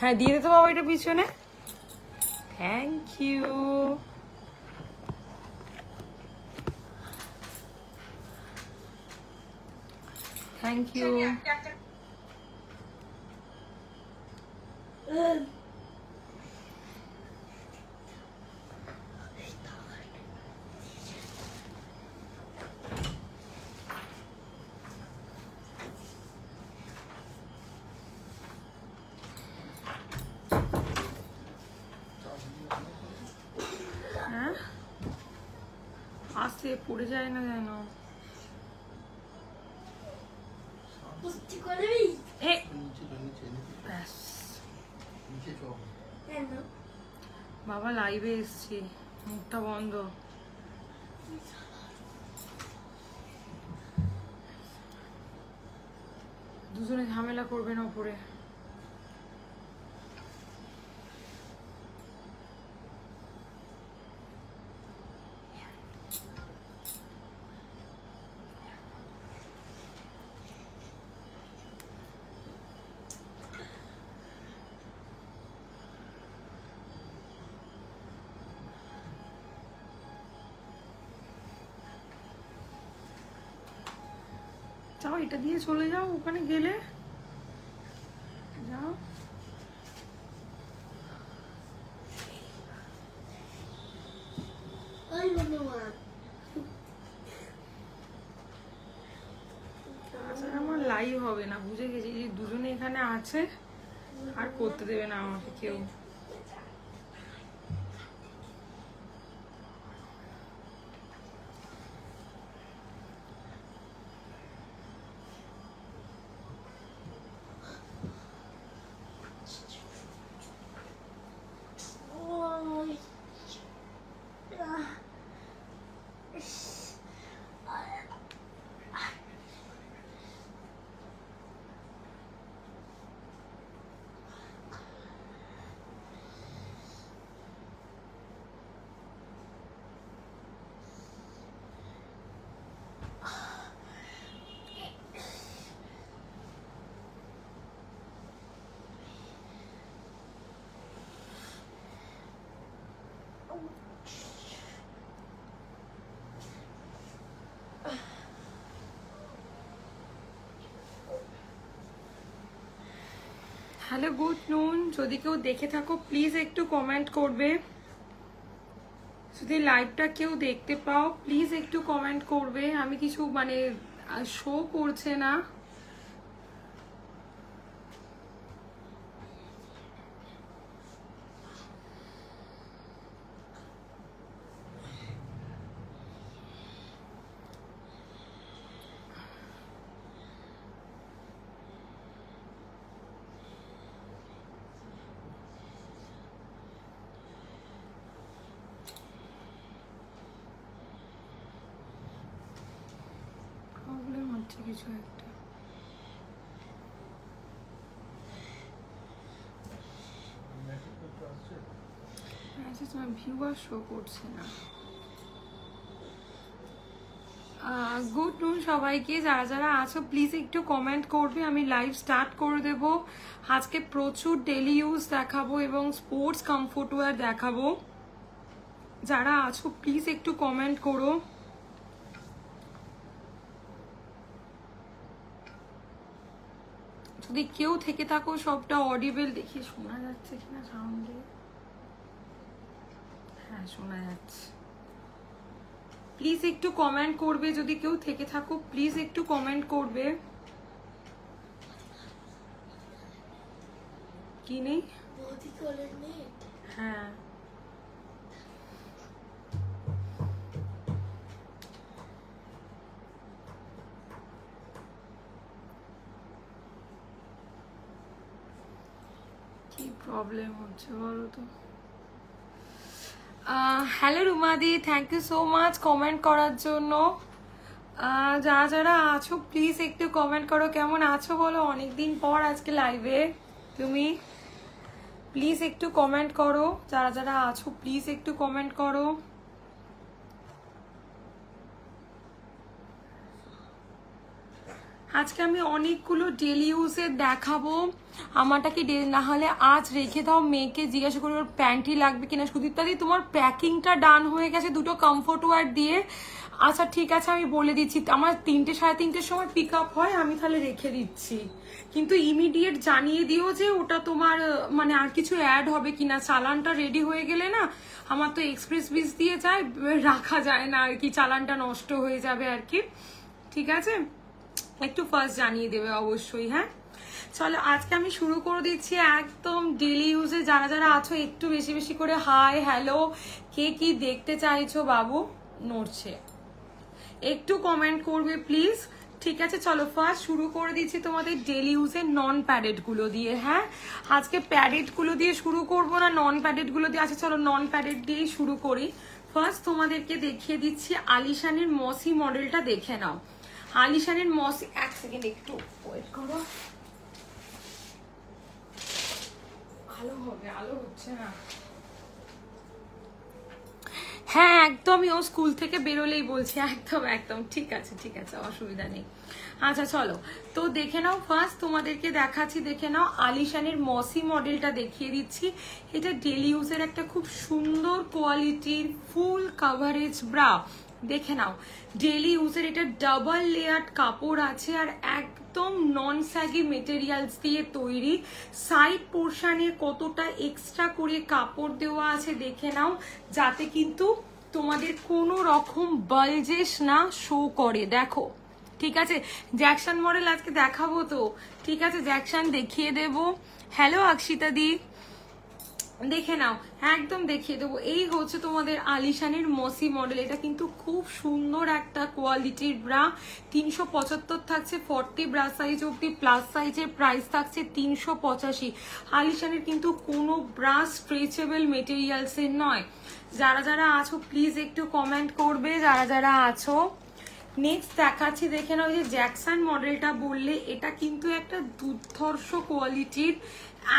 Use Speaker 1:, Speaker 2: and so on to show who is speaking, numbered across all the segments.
Speaker 1: হ্যাঁ দিয়ে দিতে বাবা এটা পিছনে। Thank you. Thank you. হ্যাঁ আস্তে পড়ে যায় না যেন। বাবা লাইভে এসছি, মুখটা বন্ধ। দুজনে ঝামেলা করবেন ওপরে। যাও এটা দিয়ে চলে যাও, ওখানে গেলে যাও। আমার লাইভ হবে না, বুঝে গেছি। যে দুজনে এখানে আছে আর করতে দেবে না আমাকে কেউ। হ্যালো গুড নুন, যদি কেউ দেখে থাকো প্লিজ একটু কমেন্ট করবে। যদি লাইভটা কেউ দেখতে পাও প্লিজ একটু কমেন্ট করবে। আমি কিছু মানে শো করছে না। প্রবলেম হচ্ছে কিছু একটা। ভিউয়ার শো করছে না। গুড নুন সবাইকে, যারা যারা আছো প্লিজ একটু কমেন্ট করবে। আমি লাইভ স্টার্ট করে দেব। আজকে প্রচুর ডেলি ইউজ দেখাবো এবং স্পোর্টস কমফোর্টওয়্যার দেখাবো। যারা আছো প্লিজ একটু কমেন্ট করো। যদি কেউ থেকে থাকো, সবটা অডিবল দেখি শোনা যাচ্ছে কিনা সাউন্ডে। হ্যাঁ শোনা যাচ্ছে। প্লিজ একটু কমেন্ট করবে, যদি কেউ থেকে থাকো প্লিজ একটু কমেন্ট করবে। কি নেই? হ্যাঁ কি প্রবলেম হচ্ছে বলো তো। হ্যালো রুমাদি, thank you so much comment করার জন্য। যারা যারা আছো প্লিজ একটু কমেন্ট করো। কেমন আছো বলো, অনেকদিন পর আজকে লাইভে তুমি। প্লিজ একটু কমেন্ট করো। যারা যারা আছো প্লিজ একটু কমেন্ট করো। আজকে আমি অনেকগুলো ডেলি ইউজের দেখাবো। আমারটা কি না হলে আজ রেখে দাও, মেয়েকে জিজ্ঞাসা করি ওর প্যান্টি লাগবে কিনা। সুদীপ্তাদি তোমার প্যাকিংটা ডান হয়ে গেছে দুটো কমফোর্ট ওয়্যার দিয়ে। আচ্ছা ঠিক আছে, আমি বলে দিচ্ছি, আমার 3টে সাড়ে 3টের সময় পিক আপ হয়, আমি তাহলে রেখে দিচ্ছি। কিন্তু ইমিডিয়েট জানিয়ে দিও যে ওটা তোমার মানে আর কিছু অ্যাড হবে কিনা। চালানটা রেডি হয়ে গেলে না, আমার তো এক্সপ্রেস বিস দিয়ে যায়, রাখা যায় না আর কি, চালানটা নষ্ট হয়ে যাবে আর কি। ঠিক আছে, একটু ফার্স্ট জানিয়ে দেবে অবশ্যই। হ্যাঁ চলো, আজকে আমি শুরু করে দিচ্ছি একদম ডেলি ইউজে। যারা যারা আছো একটু বেশি বেশি করে হাই হ্যালো, কে কি দেখতে চাইছো, বাবু নড়ছে, একটু কমেন্ট করবে প্লিজ। ঠিক আছে চলো, ফার্স্ট শুরু করে দিচ্ছি তোমাদের ডেলি ইউজের নন প্যাডেড গুলো দিয়ে। হ্যাঁ আজকে প্যাডেড গুলো দিয়ে শুরু করবো না, নন প্যাডেড গুলো দিয়ে। আচ্ছা চলো নন প্যাডেড দিয়েই শুরু করি। ফার্স্ট তোমাদেরকে দেখিয়ে দিচ্ছি আলিশানের মসি মডেলটা, দেখে নাও। আলিশানের মসি, এক সেকেন্ড একটু ওয়েট করো, আলো হবে, আলো হচ্ছে না। হ্যাঁ একদমই, ও স্কুল থেকে বেরোলেই বলছি, একদম একদম ঠিক আছে ঠিক আছে, অসুবিধা নেই। আচ্ছা চলো তো দেখে নাও, ফার্স্ট তোমাদেরকে দেখাচ্ছি, দেখে নাও আলিশানের মসি মডেলটা দেখিয়ে দিচ্ছি। এটা ডেলি ইউজের একটা খুব সুন্দর কোয়ালিটির ফুল কাভারেজ ব্রা, দেখে নাও। ডেলি ইউজের এটা ডাবল লেয়ার কাপড় আছে আর একদম নন স্যাগি মেটেরিয়ালস দিয়ে তৈরি। সাইড পোর্শনে কতটা এক্সট্রা করে কাপড় দেওয়া আছে দেখে নাও, যাতে কিন্তু তোমাদের কোনো রকম বালজেস না শো করে। দেখো ঠিক আছে, জ্যাকসন মডেল আজকে দেখাবো তো, ঠিক আছে জ্যাকসন দেখিয়ে দেব। হ্যালো অক্ষিতা দি, দেখে নাও একদম দেখিয়ে দেবো। এই হচ্ছে তোমাদের আলিশানের মসি মডেল। এটা কিন্তু খুব সুন্দর একটা কোয়ালিটির ব্রা। 375 থাকছে 40 ব্রা সাইজ অব্দি, প্লাস সাইজের প্রাইস থাকছে 385। আলিশানের কিন্তু কোনো ব্রা স্ট্রেচেবল মেটেরিয়ালসের নয়। যারা যারা আছো প্লিজ একটু কমেন্ট করবে, যারা যারা আছো। নেক্সট দেখাচ্ছি, দেখে নাও, যে জ্যাকসন মডেলটা বললে এটা কিন্তু একটা দুর্ধর্ষ কোয়ালিটির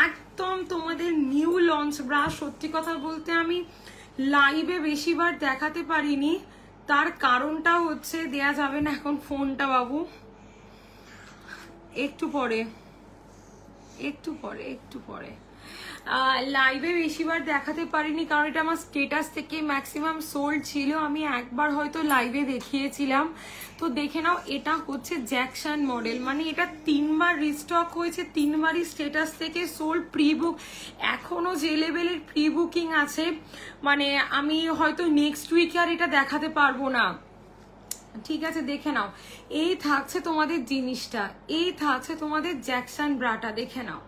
Speaker 1: একদম তোমাদের নিউ লঞ্চ ব্রা। সত্যি কথা বলতে আমি লাইভে বেশিবার দেখাতে পারিনি, তার কারণটা হচ্ছে দেয়া যাবে না এখন ফোনটা, বাবু একটু পরে একটু পরে একটু পরে। লাইভে বেশিবার দেখাতে পারিনি কারণ এটা আমার স্টেটাস থেকে ম্যাক্সিমাম সোল্ড ছিল, আমি একবার হয়তো লাইভে দেখিয়েছিলাম। তো দেখে নাও, এটা হচ্ছে জ্যাকসন মডেল, মানে এটা 3বার রিস্টক হয়েছে, 3বারই স্টেটাস থেকে সোল্ড। প্রি বুক এখনো যে লেভেলের প্রি বুকিং আছে, মানে আমি হয়তো নেক্সট উইকে আর এটা দেখাতে পারবো না। ঠিক আছে দেখে নাও, এই থাকছে তোমাদের জিনিসটা, এই থাকছে তোমাদের জ্যাকসন ব্রাটা, দেখে নাও।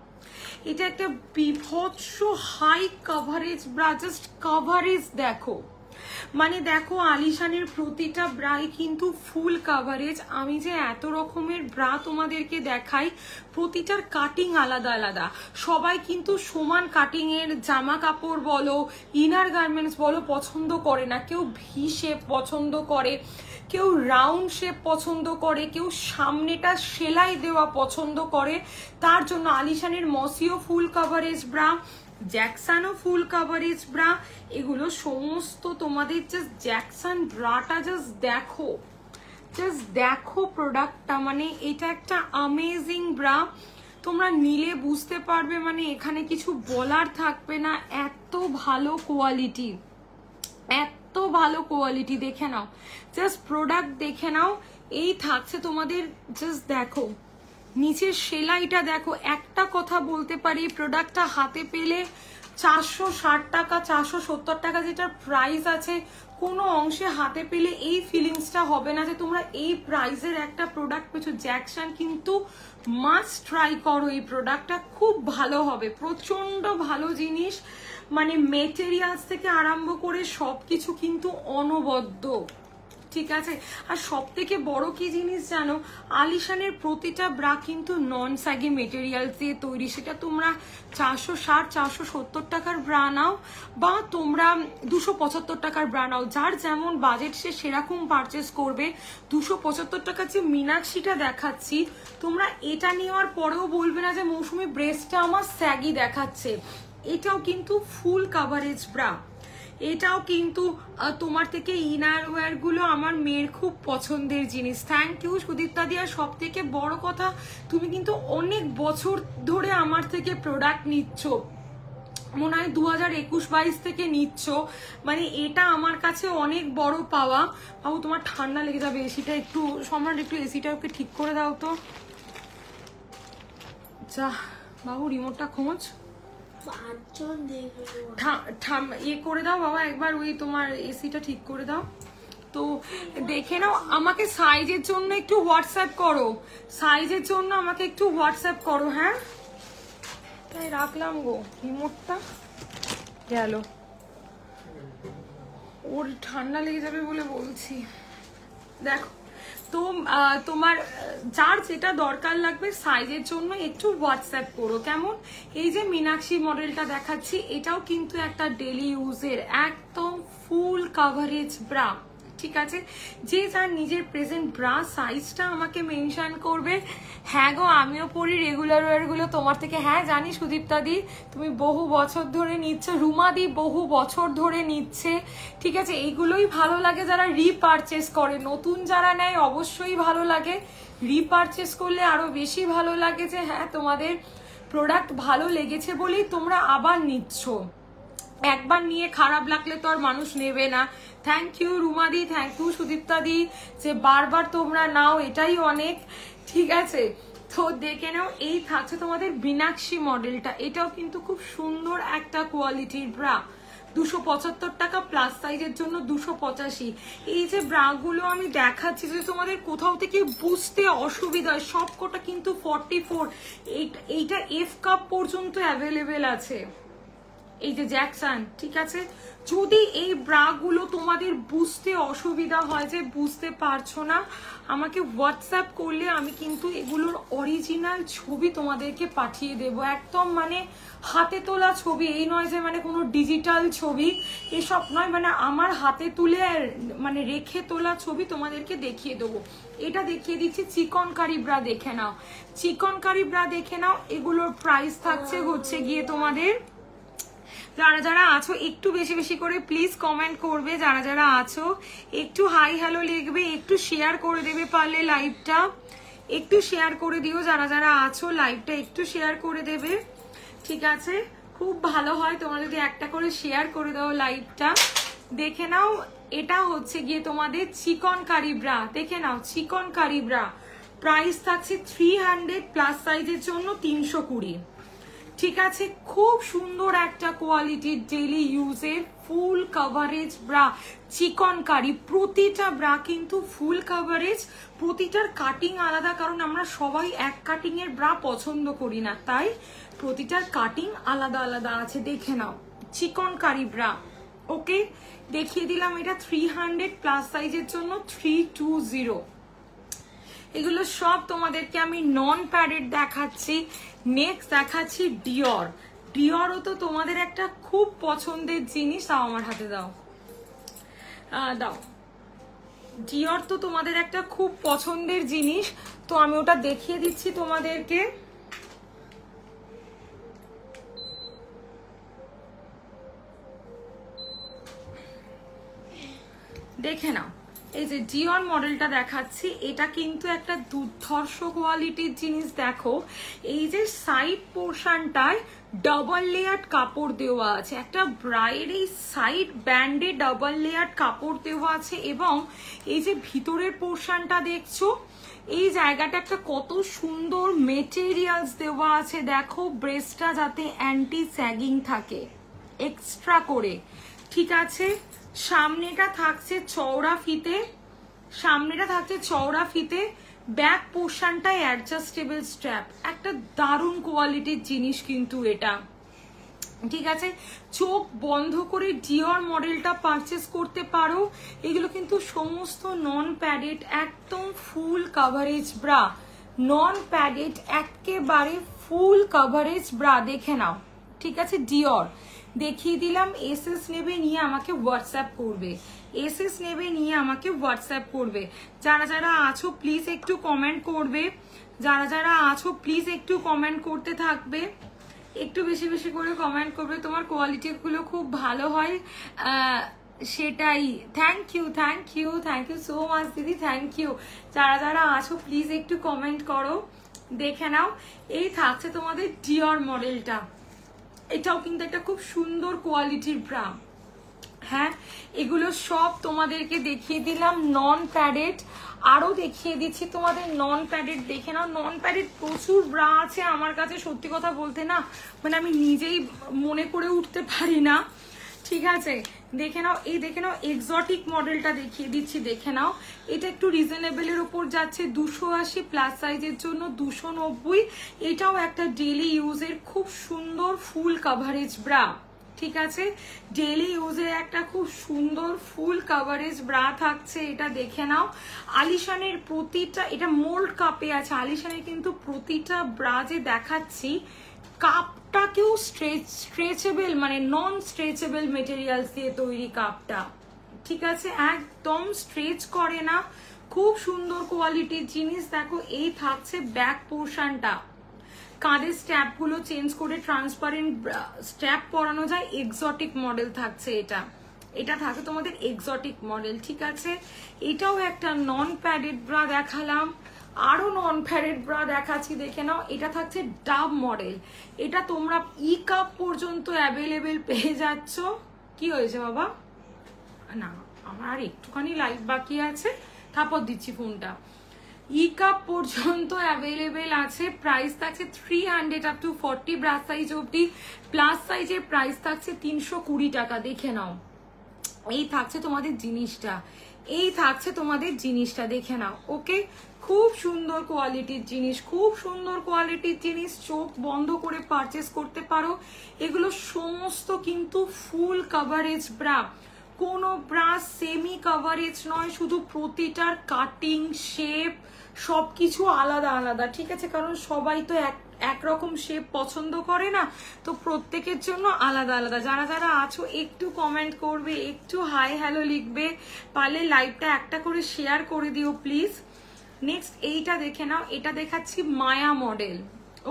Speaker 1: এটা একটা বিভৎস high coverage bra, just coverage দেখো, মানে দেখো আলিশানের প্রতিটা ব্রাই কিন্তু ফুল কাভারেজ। আমি যে এত রকমের ব্রা তোমাদেরকে দেখাই, প্রতিটার কাটিং আলাদা আলাদা। সবাই কিন্তু সমান কাটিং এর জামা কাপড় বলো, ইনার গার্মেন্টস বলো পছন্দ করে না। কেউ ভি শেপ পছন্দ করে, কেউ রাউন্ড শেপ পছন্দ করে, কেউ সামনেটা সেলাই দেওয়া পছন্দ করে। তার জন্য আলিশানের মসিও ফুল কাভারেজ ব্রা, জ্যাকসনও ফুল কাভারেজ ব্রা, এগুলো সমস্ত তোমাদের জাস্ট জ্যাকসন ব্রাটা জাস্ট দেখো প্রোডাক্টটা, মানে এটা একটা অ্যামেজিং ব্রা। তোমরা নিলে বুঝতে পারবে, মানে এখানে কিছু বলার থাকবে না, এত ভালো কোয়ালিটি, এত ভালো কোয়ালিটি। দেখে নাও জাস্ট প্রোডাক্ট, দেখে নাও। এই থাকছে তোমাদের, জাস্ট দেখো নিচের সেলাইটা দেখো। একটা কথা বলতে পারি, প্রোডাক্টটা হাতে পেলে 460 টাকা 470 টাকা যেটা প্রাইস আছে, কোনো অংশে হাতে পেলে এই ফিলিংসটা হবে না যে তোমরা এই প্রাইসের একটা প্রোডাক্ট পেয়েছো। জ্যাকসন কিন্তু মাস্ট ট্রাই করো, এই প্রোডাক্টটা খুব ভালো হবে, প্রচন্ড ভালো জিনিস, মানে মেটেরিয়ালস থেকে আরম্ভ করে সবকিছু কিন্তু অনবদ্য। ঠিক আছে, আর সব থেকে বড় কি জিনিস জানো, আলিশানের প্রতিটা ব্রা কিন্তু নন স্যাগি মেটেরিয়াল দিয়ে তৈরি। সেটা তোমরা 460 470 টাকার ব্রা নাও বা তোমরা 275 টাকার ব্রা নাও, যার যেমন বাজেট সে সেরকম পারচেস করবে। 275 টাকার যে মীনাক্ষীটা দেখাচ্ছি, তোমরা এটা নেওয়ার পরেও বলবে না যে মৌসুমী ব্রেসটা আমার স্যাগি দেখাচ্ছে। এটাও কিন্তু ফুল কাভারেজ ব্রা, এটাও কিন্তু তোমার থেকে ইনার ওয়্যার গুলো আমার মেয়ের খুব পছন্দের জিনিস। থ্যাংক ইউ সুদীপ্তা দিয়া। সব থেকে বড় কথা, তুমি কিন্তু অনেক বছর ধরে আমার থেকে প্রোডাক্ট নিচ্ছ, মনে হয় 2021-22 থেকে নিচ্ছ, মানে এটা আমার কাছে অনেক বড় পাওয়া। বাবু তোমার ঠান্ডা লেগে যাবে, এসিটা একটু সম্রাট, একটু এসিটা ওকে ঠিক করে দাও তো। যা বাবু রিমোটটা খোঁজ, ইয়ে করে দাও বাবা একবার, ওই তোমার এসিটা ঠিক করে দাও তো। দেখে নাও, আমাকে সাইজের জন্য একটু হোয়াটসঅ্যাপ করো, সাইজের জন্য আমাকে একটু হোয়াটসঅ্যাপ করো। হ্যাঁ তাই রাখলাম গো, রিমোটটা গেল, ওর ঠান্ডা লেগে যাবে বলে বলছি। দেখো তো তোমার যার যেটা দরকার লাগবে সাইজের জন্য একটু হোয়াটসঅ্যাপ করো, কেমন? এই যে মীনাক্ষী মডেলটা দেখাচ্ছি, এটাও কিন্তু একটা ডেলি ইউজের একদম ফুল কাভারেজ ব্রা, ঠিক আছে? যে যার নিজের প্রেজেন্ট ব্রা সাইজটা আমাকে মেনশন করবে। হ্যাঁ গো, আমিও পরি রেগুলার ওয়্যারগুলো তোমার থেকে। হ্যাঁ জানি সুদীপ্তা দি, তুমি বহু বছর ধরে নিচ্ছ, রুমা দি বহু বছর ধরে নিচ্ছে, ঠিক আছে? এইগুলোই ভালো লাগে যারা রিপারচেস করে, নতুন যারা নেয় অবশ্যই ভালো লাগে, রিপারচেস করলে আরো বেশি ভালো লাগে যে হ্যাঁ তোমাদের প্রোডাক্ট ভালো লেগেছে বলেই তোমরা আবার নিচ্ছ। একবার নিয়ে খারাপ লাগলে তো আর মানুষ নেবে না। থ্যাংক ইউ রুমা দি, থ্যাংক ইউ সুদীপ্তা দি, যে বারবার তোমরা নাও, এটাই অনেক, ঠিক আছে? তো দেখে নাও, এই থাকছে তোমাদের মীনাক্ষী মডেলটা, এটাও কিন্তু খুব সুন্দর একটা কোয়ালিটির ব্রা, 275 টাকা, প্লাস সাইজের জন্য 285। এই যে ব্রাগুলো আমি দেখাচ্ছি, যে তোমাদের কোথাও থেকে বুঝতে অসুবিধা হয়, সবকটা কিন্তু 44, এইটা এফ কাপ পর্যন্ত অ্যাভেলেবেল আছে, এই যে জ্যাকসন, ঠিক আছে? যদি এই ব্রাগুলো তোমাদের বুঝতে অসুবিধা হয়, যে বুঝতে পারছো না, আমাকে হোয়াটসঅ্যাপ করলে আমি কিন্তু এগুলোর অরিজিনাল ছবি তোমাদেরকে পাঠিয়ে দেব, একদম মানে হাতে তোলা ছবি, এই নয় যে মানে কোনো ডিজিটাল ছবি, এসব নয়, মানে আমার হাতে তুলে মানে রেখে তোলা ছবি তোমাদেরকে দেখিয়ে দেবো। এটা দেখিয়ে দিচ্ছি, চিকনকারি ব্রা দেখে নাও, চিকনকারি ব্রা দেখে নাও, এগুলোর প্রাইস থাকছে হচ্ছে গিয়ে তোমাদের, যারা যারা আছো একটু বেশি বেশি করে প্লিজ কমেন্ট করবে, যারা যারা আছো একটু হাই হ্যালো লিখবে, একটু শেয়ার করে দেবে পারলে লাইভটা, একটু শেয়ার করে দিও, যারা যারা আছো লাইভটা একটু শেয়ার করে দেবে, ঠিক আছে? খুব ভালো হয় তোমরা যদি একটা করে শেয়ার করে দাও লাইভটা। দেখে নাও, এটা হচ্ছে গিয়ে তোমাদের চিকনকারি ব্রা, দেখে নাও চিকনকারি ব্রা, প্রাইস থাকছে 300, প্লাস সাইজের জন্য 320, ঠিক আছে? খুব সুন্দর একটা কোয়ালিটির ডেইলি ইউজের ফুল কাভারেজ ব্রা, চিকনকারি, প্রতিটা ব্রা কিন্তু ফুল কাভারেজ, প্রতিটার কাটিং আলাদা, কারণ আমরা সবাই এক কাটিং এর ব্রা পছন্দ করি না, তাই প্রতিটার কাটিং আলাদা আলাদা আছে। দেখে নাও চিকনকারি ব্রা, ওকে? দেখিয়ে দিলাম, এটা 300, প্লাস সাইজের জন্য 320। এগুলো সব তোমাদেরকে আমি নন প্যাডেড দেখাচ্ছি। নেক্সট দেখাচ্ছি ডিওর, ডিওরও তো তোমাদের একটা খুব পছন্দের জিনিস, তাও আমার হাতে দাও, দাও, ডিওর তো তোমাদের একটা খুব পছন্দের জিনিস, তো আমি ওটা দেখিয়ে দিচ্ছি তোমাদেরকে। দেখে নাও, এই যে ডিওর মডেলটা দেখাচ্ছি, এটা কিন্তু একটা দুর্ধর্ষ কোয়ালিটির জিনিস। দেখো এই যে সাইড পোর্শনটায় ডাবল লেয়ার কাপড় দেওয়া আছে, একটা ব্রাইড এই সাইড ব্যান্ডে ডাবল লেয়ার কাপড় দেওয়া আছে, এবং এই যে ভিতরের পোর্শনটা দেখছো, এই জায়গাটা একটা কত সুন্দর মেটেরিয়ালস দেওয়া আছে। দেখো ব্রেস্টটা যাতে অ্যান্টি স্যাগিং থাকে এক্সট্রা করে, ঠিক আছে? সামনেটা থাকছে চওড়া ফিতে, সামনেটা থাকছে চওড়া ফিতে, ব্যাক পোর্শনটাই অ্যাডজাস্টেবল স্ট্র্যাপ, একটা দারুণ কোয়ালিটির জিনিস কিন্তু এটা, ঠিক আছে? চোখ বন্ধ করে ডিওর মডেলটা পারচেস করতে পারো। এগুলো কিন্তু সমস্ত নন প্যাডেড, একদম ফুল কাভারেজ ব্রা, নন প্যাডেড, একেবারে ফুল কাভারেজ ব্রা, দেখে নাও, ঠিক আছে? ডিওর দেখিয়ে দিলাম। এসএস নেবে, নিয়ে আমাকে হোয়াটসঅ্যাপ করবে, এসএস নেবে, নিয়ে আমাকে হোয়াটসঅ্যাপ করবে। যারা যারা আছো প্লিজ একটু কমেন্ট করবে, যারা যারা আছো প্লিজ একটু কমেন্ট করতে থাকবে। একটু বেশি বেশি করে কমেন্ট করবে, তোমার কোয়ালিটিগুলো খুব ভালো হয় সেটাই। Thank you thank you thank you so much দিদি, থ্যাংক ইউ। যারা যারা আছো প্লিজ একটু কমেন্ট করো। দেখে নাও, এই থাকছে তোমাদের ডিওর মডেলটা, এটাও কিন্তু একটা খুব সুন্দর কোয়ালিটির ব্রা। হ্যাঁ, এগুলো সব তোমাদেরকে দেখিয়ে দিলাম নন প্যাডেড, আরো দেখিয়ে দিচ্ছি তোমাদের নন প্যাডেড। দেখে নাও, নন প্যাডেড প্রচুর ব্রা আছে আমার কাছে, সত্যি কথা বলতে না মানে আমি নিজেই মনে করে উঠতে পারি না। ঠিক আছে, দেখে নাও, এই দেখে নাও এক্সোটিক মডেলটা দেখিয়ে দিচ্ছি। দেখে নাও, এটা একটু রিজনেবলের ওপর যাচ্ছে, 280 প্লাস সাইজের জন্য 290। এটাও একটা ডেইলি ইউজের খুব সুন্দর ফুল কাভারেজ ব্রা। ঠিক আছে, ডেইলি ইউজের একটা খুব সুন্দর ফুল কাভারেজ ব্রা থাকছে, এটা দেখে নাও। আলিশানের প্রতিটা, এটা মোল্ড কাপে আছে, আলিশানের কিন্তু প্রতিটা ব্রা যে দেখাচ্ছি কাপটাকেও স্ট্রেচেবল মানে নন স্ট্রেচেবল মেটেরিয়ালস দিয়ে তৈরি কাপটা। ঠিক আছে, একদম স্ট্রেচ করে না, খুব সুন্দর কোয়ালিটির জিনিস। দেখো, এই থাকছে ব্যাক পোর্শনটা, কাঁধের স্ট্র্যাপ গুলো চেঞ্জ করে ট্রান্সপারেন্ট স্ট্র্যাপ পরানো যায়, এক্সোটিক মডেল থাকছে এটা। এটা থাকে তোমাদের এক্সোটিক মডেল। ঠিক আছে, এটাও একটা নন প্যাডেড ব্রা দেখালাম, আরো নন প্যাডেড ব্রা দেখাচ্ছি। দেখে নাও, এটা থাকছে ডাব মডেল, এটা তোমরা ই কাপ পর্যন্ত অ্যাভেলেবেল পেয়ে যাচ্ছ। কি হয়েছে বাবা? না, আমার আর একটুখানি লাইভ বাকি আছে, তারপর দিচ্ছি ফোনটা। ই কাপ পর্যন্ত অ্যাভেলেবেল আছে, প্রাইস থাকছে 300 আপ টু 40 ব্রাশ সাইজ অবধি, প্লাস সাইজের প্রাইস থাকছে 320 টাকা। দেখে নাও, এই থাকছে তোমাদের জিনিসটা, এই থাকছে তোমাদের জিনিসটা, দেখে নাও। ওকে, খুব সুন্দর কোয়ালিটির জিনিস, খুব সুন্দর কোয়ালিটির জিনিস, চোখ বন্ধ করে পারচেস করতে পারো। এগুলো সমস্ত কিন্তু ফুল কাভারেজ ব্রা, কোনো ব্রা সেমি কাভারেজ নয়, শুধু প্রতিটার কাটিং শেপ সবকিছু আলাদা আলাদা। ঠিক আছে, কারণ সবাই তো একরকম শেপ পছন্দ করে না, তো প্রত্যেকের জন্য আলাদা আলাদা। যারা যারা আছো একটু কমেন্ট করবে, একটু হাই হ্যালো লিখবে, পারলে লাইভটা একটা করে শেয়ার করে দিও প্লিজ। নেক্সট এইটা দেখে নাও, এটা দেখাচ্ছি মায়া মডেল।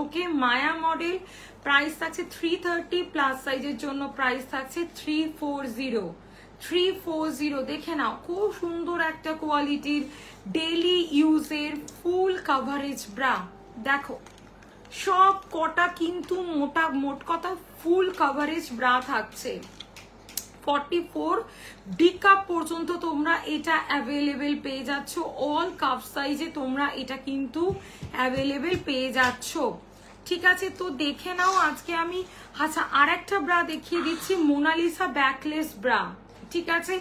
Speaker 1: ওকে, মায়া মডেল, প্রাইস থাকছে 330, প্লাস সাইজের জন্য প্রাইস থাকছে 340। দেখে নাও, খুব সুন্দর একটা কোয়ালিটির ডেইলি ইউজের ফুল কাভারেজ ব্রা। দেখো, সব কটা কিন্তু মোট কথা ফুল কাভারেজ ব্রা থাকছে। 44 ডি কাপ পর্যন্ত তোমরা এটা অ্যাভেলেবেল পেয়ে যাচ্ছ, অল কাপ সাইজে তোমরা এটা কিন্তু অ্যাভেলেবেল পেয়ে যাচ্ছ। ঠিক আছে, তো দেখে নাও আজকে আমি। আচ্ছা, আর একটা ব্রা দেখিয়ে দিচ্ছি, মোনালিসা ব্যাকলেস ব্রা। ঠিক আছে,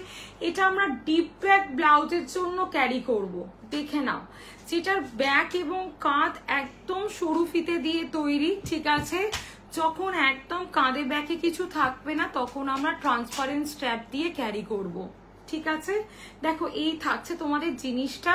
Speaker 1: এটা আমরা ডিপ ব্যাক ব্লাউজের জন্য ক্যারি করব। দেখে নাও, যেটার ব্যাক এবং কাঁধ একদম সরু ফিতে দিয়ে তৈরি। ঠিক আছে, যখন একদম কাঁধে ব্যাকে কিছু থাকবে না তখন আমরা ট্রান্সপারেন্ট স্ট্র্যাপ দিয়ে ক্যারি করব। ঠিক আছে, দেখো, এই থাকছে তোমাদের জিনিসটা।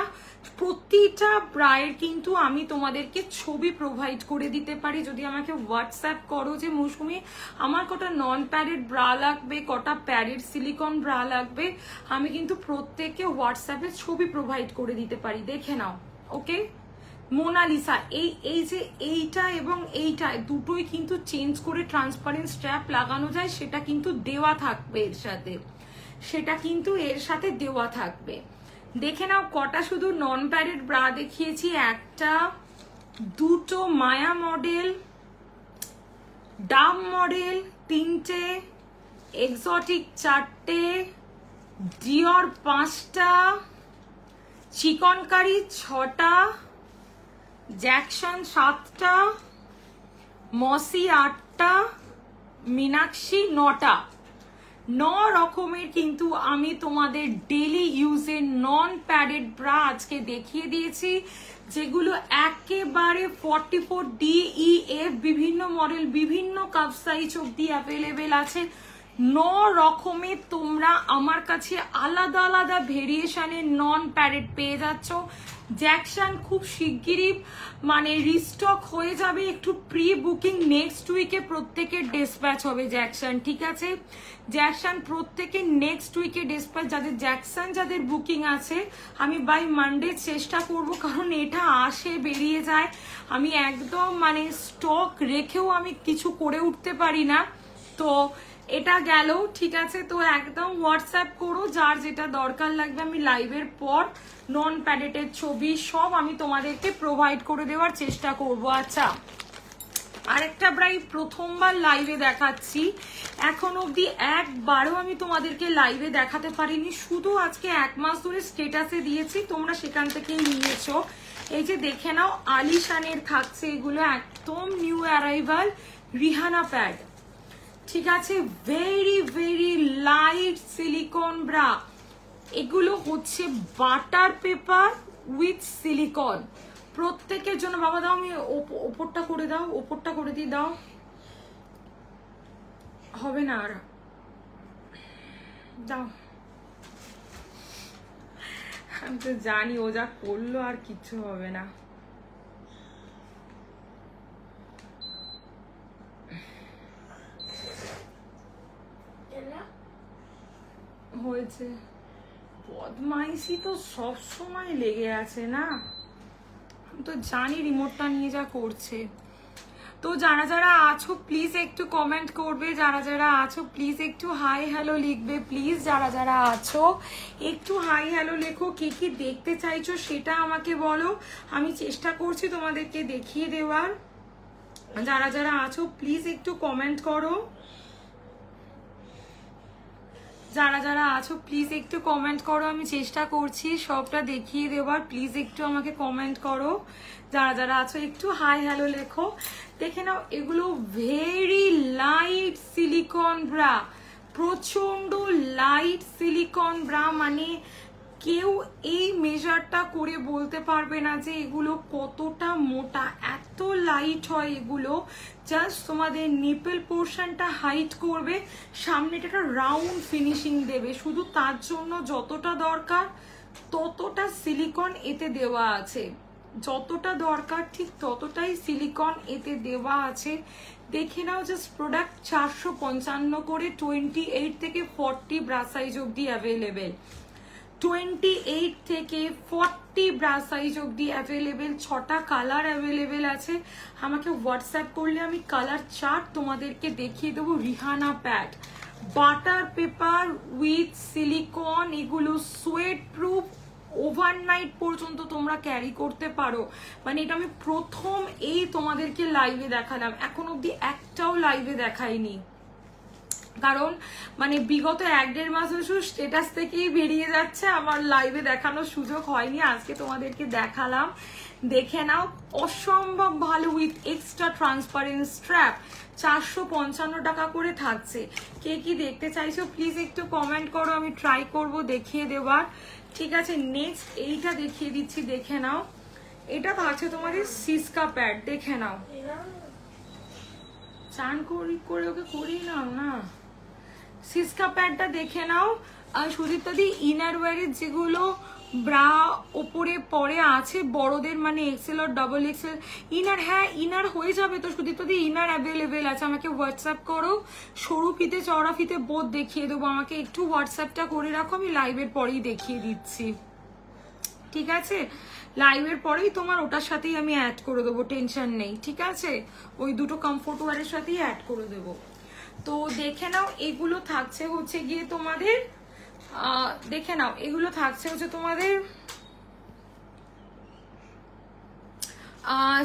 Speaker 1: প্রতিটা ব্রায়ের কিন্তু আমি তোমাদেরকে ছবি প্রোভাইড করে দিতে পারি, যদি আমাকে হোয়াটসঅ্যাপ করো যে মৌসুমি আমার কটা নন প্যাডেড ব্রা লাগবে, কটা প্যাডেড সিলিকন ব্রা লাগবে, আমি কিন্তু প্রত্যেককে হোয়াটসঅ্যাপে ছবি প্রোভাইড করে দিতে পারি। দেখে নাও। ওকে, মোনালিসা, এই যে এইটা এবং এইটা দুটোই কিন্তু চেঞ্জ করে ট্রান্সপারেন্ট স্ট্র্যাপ লাগানো যায়, সেটা কিন্তু দেওয়া থাকবে এর সাথে, সেটা কিন্তু এর সাথে দেওয়া থাকবে। দেখে নাও, কটা শুধু নন প্যাডেড ব্রা দেখিয়েছি, একটা, দুটো মায়া মডেল, ডাম মডেল 3টে, এক্সোটিক 4টে, ডিওর 5টা, চিকনকারি 6টা, জ্যাকসন 7টা, মসি 8টা, মীনাক্ষী 9টা। 9 রকমের কিন্তু আমি তোমাদের ডেইলি ইউজের নন প্যাডেড ব্রা আজকে দেখিয়ে দিয়েছি, যেগুলো একেবারে 44 DEF বিভিন্ন মডেল বিভিন্ন কাপ সাইজ অব্দি অ্যাভেলেবেল আছে। রকমের তোমরা আমার কাছে আলাদা আলাদা ভেরিয়েশনের নন প্যারেড পেয়ে যাচ্ছ। জ্যাকসন খুব শিগগিরই মানে রিস্টক হয়ে যাবে, একটু প্রি বুকিং নেক্সট উইকে প্রত্যেকের ডিসপ্যাচ হবে জ্যাকসন, ঠিক আছে? জ্যাকসন প্রত্যেকের নেক্সট উইকে ডিসপ্যাচ, যাদের বুকিং আছে আমি বাই মানডে চেষ্টা করব, কারণ এটা আসে বেরিয়ে যায়, আমি একদম মানে স্টক রেখেও আমি কিছু করে উঠতে পারি না। তো এটা গেল, ঠিক আছে? তো একদম হোয়াটসঅ্যাপ করো, যার যেটা দরকার লাগবে আমি লাইভের পর নন প্যাডেটের ছবি সব আমি তোমাদেরকে প্রোভাইড করে দেওয়ার চেষ্টা করব। আচ্ছা, আরেকটা প্রায় প্রথমবার লাইভে দেখাচ্ছি, এখন অবধি একবারও আমি তোমাদেরকে লাইভে দেখাতে পারিনি, শুধু আজকে 1 মাস ধরে স্টেটাসে দিয়েছি, তোমরা সেখান থেকেই নিয়েছো। এই যে দেখে নাও, আলিশানের থাকছে এগুলো, একদম নিউ অ্যারাইভাল রিহানা প্যাড, ঠিক আছে? Very very light silicon bra, এগুলো হচ্ছে বাটার পেপার উইথ সিলিকন, প্রত্যেকের জন্য। বাবা দাও, আমি ওপরটা করে দাও, ওপরটা করে দিয়ে দাও, হবে না আর দাও, আমি তো জানি ও যা করলো আর কিছু হবে না। হয়েছে, বদমাইশি তো সব সময় লেগে আছে না, আমি তো জানি রিমোটটা নিয়ে যা করছে। তো যারা যারা আছো প্লিজ একটু কমেন্ট করবে, যারা যারা আছো প্লিজ একটু হাই হ্যালো লিখবে, প্লিজ যারা যারা আছো একটু হাই হ্যালো লেখো, কে কি দেখতে চাইছো সেটা আমাকে বলো, আমি চেষ্টা করছি তোমাদেরকে দেখিয়ে দেওয়ার। যারা যারা আছো প্লিজ একটু কমেন্ট করো, যারা যারা আছো প্লিজ একটু কমেন্ট করো, আমি চেষ্টা করছি সবটা দেখিয়ে দেওয়ার, প্লিজ একটু আমাকে কমেন্ট করো। যারা যারা আছো একটু হাই হ্যালো লেখো। দেখে নাও, এগুলো ভেরি লাইট সিলিকন ব্রা, প্রচন্ড লাইট সিলিকন ব্রা, মানে কেউ এই মেজারটা করে বলতে পারবে না যে এগুলো কতটা মোটা, এত লাইট হয় এগুলো। জাস্ট তোমাদের নিপল পোর্শনটা হাইট করবে, সামনেটা একটা রাউন্ড ফিনিশিং দেবে, শুধু তার জন্য যতটা দরকার ততটা সিলিকন এতে দেওয়া আছে, যতটা দরকার ঠিক ততটাই সিলিকন এতে দেওয়া আছে। দেখে নাও জাস্ট প্রোডাক্ট 455 করে, 28 থেকে 40 ব্রা সাইজ অব্দি অ্যাভেলেবেল, 28 থেকে 40 ব্রা সাইজ অব্দি অ্যাভেলেবেল, 6টা কালার অ্যাভেলেবেল আছে। আমাকে হোয়াটসঅ্যাপ করলে আমি কালার চার্ট তোমাদেরকে দেখিয়ে দেবো। Rihanna pad butter paper with silicon, এগুলো সোয়েট প্রুফ, ওভারনাইট পর্যন্ত তোমরা ক্যারি করতে পারো। মানে এটা আমি প্রথম এই তোমাদেরকে লাইভে দেখালাম, এখন অব্দি একটাও লাইভে দেখাইনি, কারণ মানে বিগত 1-1.5 মাস স্টেটাস থেকেই বেরিয়ে যাচ্ছে, আমার লাইভে দেখানোর সুযোগ হয়নি, আজকে তোমাদেরকে দেখালাম। দেখে নাও, অসম্ভব ভালো উইথ এক্সট্রা ট্রান্সপারেন্ট স্ট্র্যাপ, 455 টাকা করে থাকছে। কে কি দেখতে চাইছো প্লিজ একটু কমেন্ট করো, আমি ট্রাই করব দেখিয়ে দেওয়ার, ঠিক আছে? নেক্সট এইটা দেখিয়ে দিচ্ছি, দেখে নাও, এটা থাকছে তোমাদের সিসকা প্যাড, দেখে নাও, চান করে ওকে করিয়ে নাও না, সিসকা প্যাডটা দেখে নাও। আর সুদীপ্তাদি ইনার ওয়ারের যেগুলো ব্রা ওপরে পরে আছে বড়দের, মানে এক্সেল আর ডাবল এক্সেল ইনার, হ্যাঁ ইনার হয়ে যাবে তো সুদীপ্তাদি, ইনার অ্যাভেলেবেল আছে, আমাকে হোয়াটসঅ্যাপ করো, সরু ফিতে চওড়া ফিতে বোধ দেখিয়ে দেবো, আমাকে একটু হোয়াটসঅ্যাপটা করে রাখো, আমি লাইভের পরেই দেখিয়ে দিচ্ছি, ঠিক আছে? লাইভের পরেই তোমার ওটার সাথেই আমি অ্যাড করে দেবো, টেনশন নেই, ঠিক আছে? ওই দুটো কমফোর্ট ওয়ারের সাথেই অ্যাড করে দেবো। তো দেখে নাও, এগুলো থাকছে হচ্ছে গিয়ে তোমাদের, দেখে নাও এগুলো থাকছে হচ্ছে তোমাদের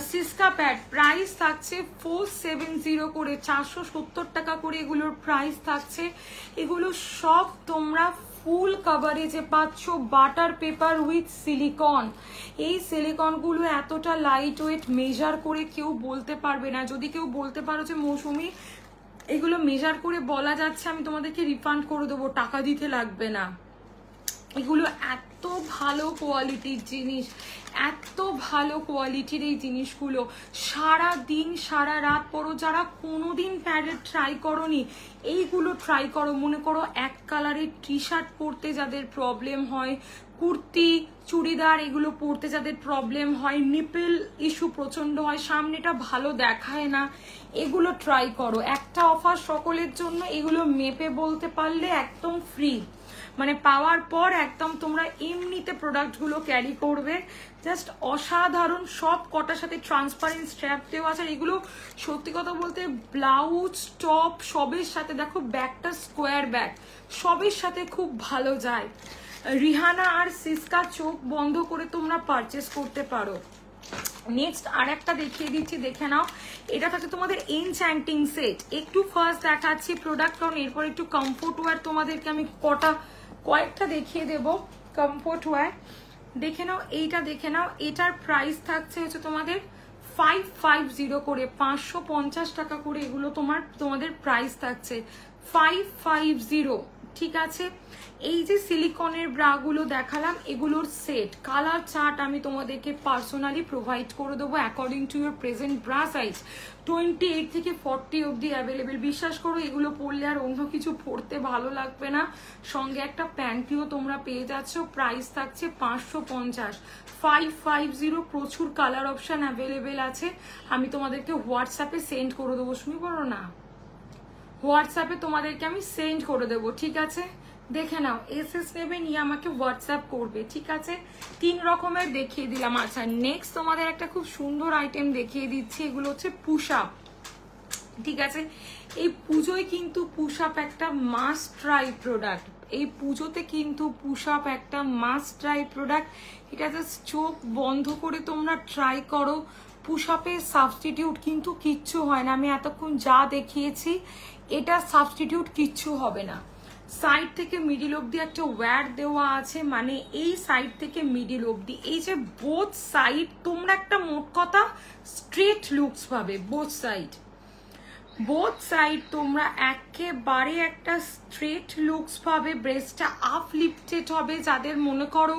Speaker 1: সিসকা প্যাড, প্রাইস থাকছে 470 করে, 470 টাকা করে এগুলোর প্রাইস থাকছে। এগুলো সব তোমরা ফুল কভারেজে পাচ্ছ, বাটার পেপার উইথ সিলিকন। এই সিলিকনগুলো এতটা লাইট ওয়েট, মেজার করে কেউ বলতে পারবে না। যদি কেউ বলতে পারো যে মৌসুমি এগুলো মেজার করে বলা যাচ্ছে, আমি তোমাদেরকে রিফান্ড করে দেবো, টাকা দিতে লাগবে না। এগুলো এত ভালো কোয়ালিটির জিনিস, এত ভালো কোয়ালিটির এই জিনিসগুলো। সারা দিন সারা রাত পরো, যারা কোনোদিন প্যাডেড ট্রাই করোনি এইগুলো ট্রাই করো। মনে করো এক কালারের টি শার্ট পরতে যাদের প্রবলেম হয়, কুর্তি চুড়িদার এগুলো পরতে যাদের প্রবলেম হয়, নিপল ইস্যু প্রচন্ড হয়, সামনেটা ভালো দেখায় না, এগুলো ট্রাই করো। একটা অফার সকলের জন্য, এগুলো মেপে বলতে পারলে একদম ফ্রি, মানে পাওয়ার পর একদম তোমরা এমনিতে প্রোডাক্টগুলো ক্যারি করবে। জাস্ট অসাধারণ, সব কটার সাথে ট্রান্সপারেন্ট স্ট্র্যাপ দেওয়া আছে। এগুলো সত্যি কথা বলতে ব্লাউজ টপ সবের সাথে, দেখো ব্যাগটা স্কোয়ার ব্যাগ, সবের সাথে খুব ভালো যায়। রিহানা আর সিস্কা চোখ বন্ধ করে তোমরা পারচেস করতে পারো। নেক্সট আর একটা দেখিয়ে দিচ্ছি, দেখে নাও। এটা থাকে তোমাদের এনচ্যান্টিং সেট। একটু ফার্স্ট দেখাচ্ছি প্রোডাক্ট, কারণ এরপর একটু কমফোর্ট ওয়্যার তোমাদেরকে আমি কয়েকটা দেখিয়ে দেবো। কমফোর্ট ওয়্যার দেখে নাও, এইটা দেখে নাও। এটার প্রাইস থাকছে হচ্ছে তোমাদের 550 করে, 550 টাকা করে এগুলো তোমাদের প্রাইস থাকছে 550, ঠিক আছে। এই যে সিলিকনের ব্রাগুলো দেখালাম, এগুলোর সেট কালার চার্ট আমি তোমাদেরকে পার্সোনালি প্রোভাইড করে দেবো according to your present bra size. 28 থেকে 40 অবধি অ্যাভেলেবেল। বিশ্বাস করো এগুলো পরলে আর অন্য কিছু পরতে ভালো লাগবে না। সঙ্গে একটা প্যান্টিও তোমরা পেয়ে যাচ্ছ। প্রাইস থাকছে 550, 550। প্রচুর কালার অপশন অ্যাভেলেবেল আছে। আমি তোমাদেরকে হোয়াটসঅ্যাপে সেন্ড করে দেবো, শুনি করো না, হোয়াটসঅ্যাপে তোমাদেরকে আমি সেন্ড করে দেবো, ঠিক আছে। দেখে নাও, এসএস নেবে নিয়ে আমাকে হোয়াটসঅ্যাপ করবে, ঠিক আছে। 3 রকমের দেখিয়ে দিলাম। আচ্ছা নেক্সট তোমাদের একটা খুব সুন্দর আইটেম দেখিয়ে দিচ্ছি। এগুলো হচ্ছে পুশ আপ, ঠিক আছে। এই পুজোয় কিন্তু পুশ আপ একটা মাস্ট ট্রাই প্রোডাক্ট। এই পুজোতে কিন্তু পুশ আপ একটা মাস্ট ট্রাই প্রোডাক্ট। এটা জাস্ট চোখ বন্ধ করে তোমরা ট্রাই করো। পুশ আপের সাবস্টিটিউট কিন্তু কিচ্ছু হয় না। আমি এতক্ষণ যা দেখিয়েছি এটা সাবস্টিটিউট কিচ্ছু হবে না। সাইড থেকে মিডিল অবধি একটা ওয়্যার দেওয়া আছে, মানে এই সাইড থেকে মিডিল অবধি এই যে বোথ সাইড তোমরা একটা মোট কথা স্ট্রেট লুকস পাবে। বোথ সাইড তোমরা একেবারে একটা স্ট্রেট লুকস পাবে। ব্রেস্টটা আপলিফটেড হবে। যাদের মনে করো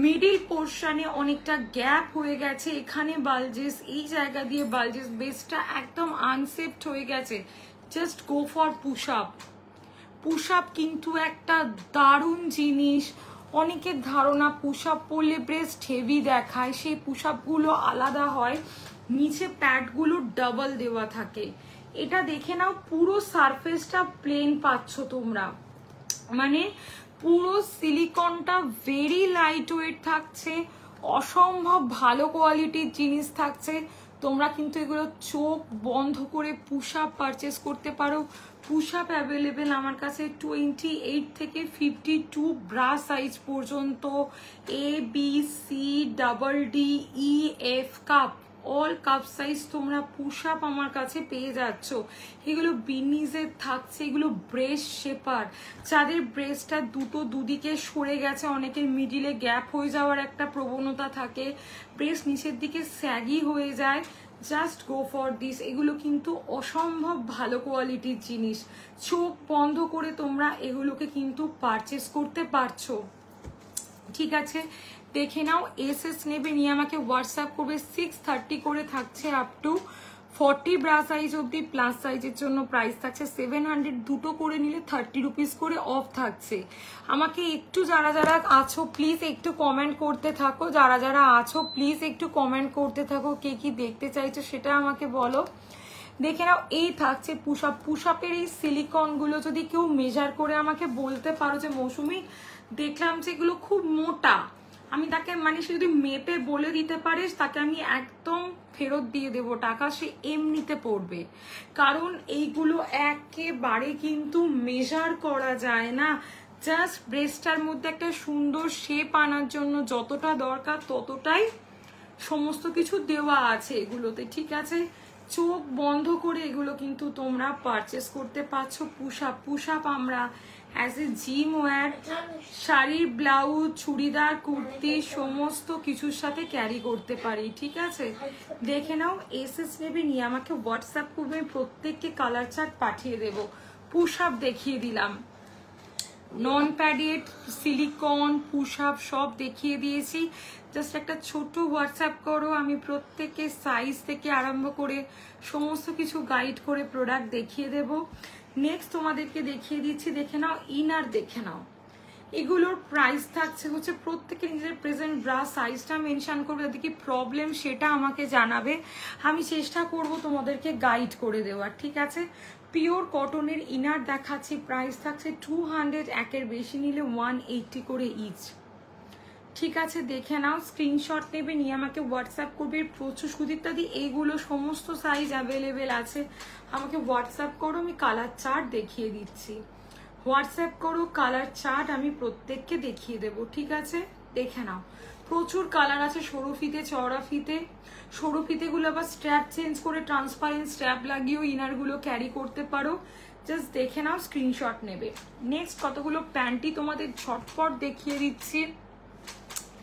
Speaker 1: মিডিল পোর্শনে অনেকটা গ্যাপ হয়ে গেছে, এখানে বালজেস, এই জায়গা দিয়ে বালজেস, ব্রেস্টটা একদম আনসেপ্ট হয়ে গেছে, just go for push up. Push up কিন্তু একটা দারুণ জিনিস। অনেকের ধারণা পুশ আপ পরলে ব্রেস্ট হেভি দেখায়, সেই পুশ আপগুলো আলাদা হয়। নিচে প্যাডগুলো ডাবল দেওয়া থাকে। এটা দেখে নাও, পুরো সারফেসটা প্লেন পাচ্ছ তোমরা, মানে পুরো সিলিকনটা ভেরি লাইট ওয়েট থাকছে, অসম্ভব ভালো কোয়ালিটির জিনিস থাকছে। তোমরা কিন্তু এগুলো চোখ বন্ধ করে পুশ আপ পারচেস করতে পারো। পুশ আপ অ্যাভেলেবেল আমার কাছে 28 থেকে 52 ব্রা সাইজ পর্যন্ত, A B C double D E F cup, all cup size তোমরা পুশ আপ আমার কাছে পেয়ে যাচ্ছ। এগুলো বিনিজের থাকছে, এগুলো ব্রেস্ট শেপার। যাদের ব্রেস্টটা দুদিকে সরে গেছে, অনেকের মিডিলে গ্যাপ হয়ে যাওয়ার একটা প্রবণতা থাকে, ব্রেস্ট নিচের দিকে স্যাগি হয়ে যায়, জাস্ট গো ফর দিস। এগুলো কিন্তু অসম্ভব ভালো কোয়ালিটির জিনিস। চোখ বন্ধ করে তোমরা এগুলোকে কিন্তু পারচেস করতে পারছো, ঠিক আছে। দেখে নাও, এসএস নেবে নিয়ে আমাকে হোয়াটসঅ্যাপ করবে। 630 করে থাকছে আপ টু 40 ব্রা সাইজ অব্দি। প্লাস সাইজের জন্য প্রাইস থাকছে 700। দুটো করে নিলে 30 রুপিস করে অফ থাকছে। আমাকে একটু যারা যারা আছো প্লিজ একটু কমেন্ট করতে থাকো, যারা যারা আছো প্লিজ একটু কমেন্ট করতে থাকো, কে কি দেখতে চাইছো সেটা আমাকে বলো। দেখে নাও, এই থাকছে পুশ আপ। পুশ আপের এই সিলিকনগুলো যদি কেউ মেজার করে আমাকে বলতে পারো যে মৌসুমি দেখলাম যে এগুলো খুব মোটা, আমি তাকে মানে সে যদি মেপে বলে দিতে পারিস তাকে আমি একদম ফেরত দিয়ে দেবো টাকা, সে এমনিতে পড়বে। কারণ এইগুলো একেবারে কিন্তু মেজার করা যায় না। জাস্ট ব্রেস্টটার মধ্যে একটা সুন্দর শেপ আনার জন্য যতটা দরকার ততটাই সমস্ত কিছু দেওয়া আছে এগুলোতে, ঠিক আছে। চোখ বন্ধ করে এগুলো কিন্তু তোমরা পারচেস করতে পারছো। পুশ আপ আমরা as a gym wear, sari, blouse, churidar, kurti সমস্ত কিছুর সাথে ক্যারি করতে পারি, ঠিক আছে। দেখে নাও, এসএস নেবে নিয়ে আমাকে হোয়াটসঅ্যাপ করবে, প্রত্যেককে কালার চার্ট পাঠিয়ে দেবো। পুশ আপ দেখিয়ে দিলাম। Non padded, silicon, push up সব দেখিয়ে দিয়েছি। জাস্ট একটা ছোট হোয়াটসঅ্যাপ করো, আমি প্রত্যেকের সাইজ থেকে আরম্ভ করে সমস্ত কিছু গাইড করে প্রোডাক্ট দেখিয়ে দেব। নেক্সট তোমাদেরকে দেখিয়ে দিচ্ছি, দেখে নাও ইনার, দেখে নাও এগুলোর প্রাইস থাকছে হচ্ছে প্রত্যেকের নিজের প্রেজেন্ট ব্রা সাইজটা মেনশন করবে, যাতে কি প্রবলেম সেটা আমাকে জানাবে, আমি চেষ্টা করব তোমাদেরকে গাইড করে দেওয়ার, ঠিক আছে। পিওর কটনের ইনার দেখাচ্ছি, প্রাইস থাকছে 200, একের বেশি নিলে 180 করে ইচ, ঠিক আছে। দেখে নাও, স্ক্রিনশট নেবে, নিয়ে আমাকে হোয়াটসঅ্যাপ করবে। প্রচুর সুদীপ্তাদি এইগুলো সমস্ত সাইজ অ্যাভেলেবেল আছে, আমাকে হোয়াটসঅ্যাপ করো, আমি কালার চার্ট দেখিয়ে দিচ্ছি। হোয়াটসঅ্যাপ করো, কালার চার্ট আমি প্রত্যেককে দেখিয়ে দেব, ঠিক আছে। দেখে নাও প্রচুর কালার আছে, সরু ফিতে, চওড়া ফিতে। সরু ফিতেগুলো আবার স্ট্র্যাপ চেঞ্জ করে ট্রান্সপারেন্ট স্ট্র্যাপ লাগিয়েও ইনারগুলো ক্যারি করতে পারো, জাস্ট দেখে নাও, স্ক্রিনশট নেবে। নেক্সট কতগুলো প্যান্টি তোমাদের ঝটপট দেখিয়ে দিচ্ছি,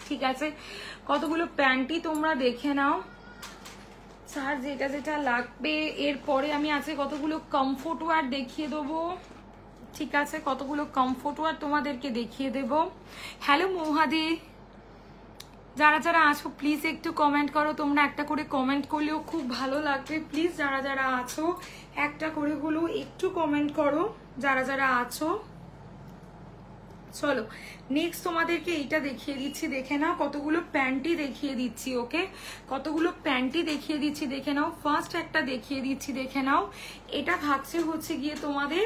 Speaker 1: ঠিক আছে। কতগুলো প্যান্টি তোমরা দেখে নাও, স্যার যেটা যেটা লাগবে। এরপরে আমি আছে কতগুলো কমফোর্ট ওয়্যার দেখিয়ে দেবো, ঠিক আছে। কতগুলো কমফোর্ট ওয়্যার তোমাদেরকে দেখিয়ে দেব। হ্যালো মৌহাদি, যারা যারা আছো প্লিজ একটু কমেন্ট করো, তোমরা একটা করে কমেন্ট করলেও খুব ভালো লাগবে। প্লিজ যারা যারা আছো একটা করে হলেও একটু কমেন্ট করো, যারা যারা আছো। চলো নেক্সট তোমাদেরকে এইটা দেখিয়ে দিচ্ছি, দেখে নাও। কতগুলো প্যান্টি দেখিয়ে দিচ্ছি, ওকে, কতগুলো প্যান্টি দেখিয়ে দিচ্ছি, দেখে নাও। ফার্স্ট একটা দেখিয়ে দিচ্ছি, দেখে নাও। এটা থাকছে হচ্ছে গিয়ে তোমাদের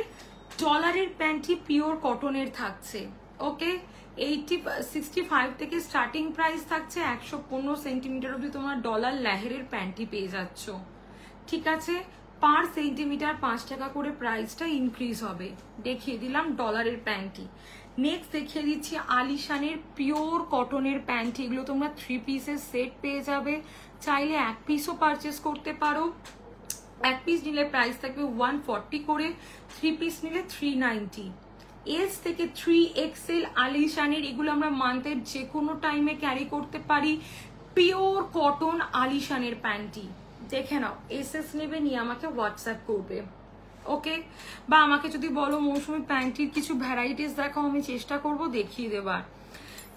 Speaker 1: ডলারের প্যান্টি, পিওর কটনের থাকছে, ওকে। 65 থেকে স্টার্টিং প্রাইস থাকছে, 115 সেন্টিমিটার অব্দি তোমার ডলার লেহেরের প্যান্টি পেয়ে যাচ্ছ, ঠিক আছে। পার সেন্টিমিটার 5 টাকা করে প্রাইসটা ইনক্রিজ হবে। দেখিয়ে দিলাম ডলারের প্যান্টি। নেক্সট দেখিয়ে দিচ্ছি আলিশানের পিওর কটনের প্যান্টি, এগুলো তোমরা 3 পিসের সেট পেয়ে যাবে, চাইলে 1 পিসও পারচেস করতে পারো। 1 পিস নিলে প্রাইস থাকবে 140 করে, 3 পিস নিলে 390। এস থেকে 3XL আলিশানের, এগুলো আমরা মান্থের যে কোনো টাইমে ক্যারি করতে পারি। পিওর কটন আলিশানের প্যান্টি, দেখে নাও। এসএস নেবে, নিয়ে আমাকে হোয়াটসঅ্যাপ করবে, ওকে। বা আমাকে যদি বলো মৌসুমি প্যান্টির কিছু ভ্যারাইটিস দেখাও, আমি চেষ্টা করব দেখিয়ে দেবার।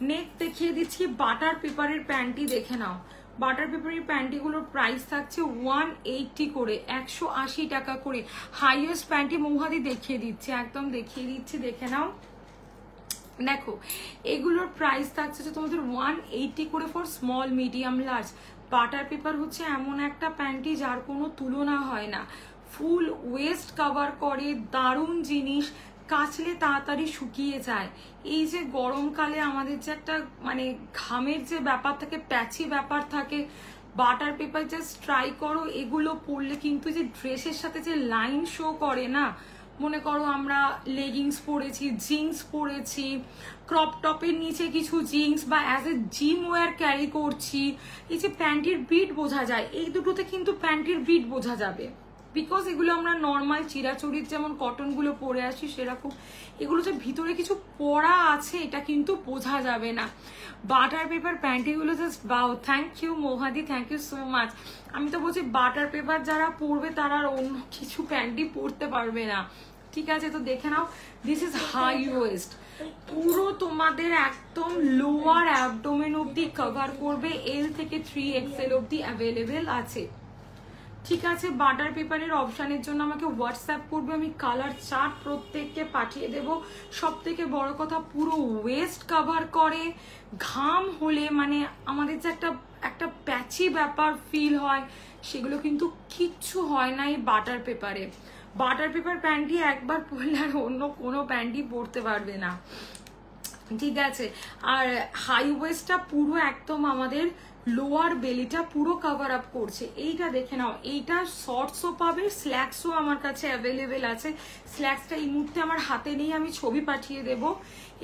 Speaker 1: নেক্সট দেখিয়ে দিচ্ছি বাটার পেপারের প্যান্টি, দেখে নাও। বাটার পেপারের প্যান্টিগুলোর প্রাইস থাকছে 180 করে, 180 টাকা করে। হাইয়েস্ট প্যান্টি মৌহাদি দেখিয়ে দিচ্ছি, একদম দেখিয়ে দিচ্ছি, দেখে নাও। দেখো এগুলোর প্রাইস থাকছে তোমাদের 180 করে for small, medium, large. Butter paper হচ্ছে এমন একটা প্যান্টি যার কোনো তুলনা হয় না, ফুল ওয়েস্ট কভার করে, দারুণ জিনিস, কাচলে তাড়াতাড়ি শুকিয়ে যায়। এই যে গরমকালে আমাদের যে একটা মানে ঘামের যে ব্যাপার থাকে, প্যাচি ব্যাপার থাকে, বাটার পেপার জাস্ট ট্রাই করো, এগুলো পরলে কিন্তু যে ড্রেসের সাথে যে লাইন শো করে না, মনে করো আমরা লেগিংস পরেছি, জিন্স পরেছি, ক্রপ টপের নিচে কিছু জিন্স, বা as a gym wear carry করছি, এই যে প্যান্টির বিট বোঝা যায়, এই দুটোতে কিন্তু প্যান্টির বিট বোঝা যাবে, বিকজ এগুলো আমরা নর্মাল চিরাচরিত যেমন কটনগুলো পরে আসি সেরকম, এগুলো যে ভিতরে কিছু পরা আছে এটা কিন্তু বোঝা যাবে না। বাটার পেপার প্যান্টিগুলো জাস্ট বাও। থ্যাংক ইউ মৌহাদি, থ্যাংক ইউ সো মাচ। আমি তো বলছি বাটার পেপার যারা পরবে তারা আর অন্য কিছু প্যান্টি পরতে পারবে না, ঠিক আছে। তো দেখে নাও, দিস ইজ হাই ওয়েস্ট, পুরো তোমাদের একদম লোয়ার অ্যাবডোমেন অব্দি কভার করবে, এল থেকে 3XL অব্দি অ্যাভেলেবেল আছে, ঠিক আছে। বাটার পেপারের অপশানের জন্য আমাকে হোয়াটসঅ্যাপ করবে, আমি কালার চার্ট প্রত্যেককে পাঠিয়ে দেব। সব থেকে বড় কথা, পুরো ওয়েস্ট কভার করে, ঘাম হলে মানে আমাদের যে একটা প্যাচি ব্যাপার ফিল হয়, সেগুলো কিন্তু কিচ্ছু হয় না এই বাটার পেপারে। বাটার পেপার প্যান্টি একবার পরলে আর অন্য কোনো প্যান্টি পরতে পারবে না, ঠিক আছে। আর হাই ওয়েস্টটা পুরো একদম আমাদের লোয়ার বেলিটা পুরো কভার আপ করছে। এইটা দেখে নাও, এইটা শর্টসও পাবে, স্ল্যাক্সও আমার কাছে অ্যাভেলেবেল আছে। স্ল্যাক্সটা এই মুহূর্তে আমার হাতে নেই, আমি ছবি পাঠিয়ে দেব।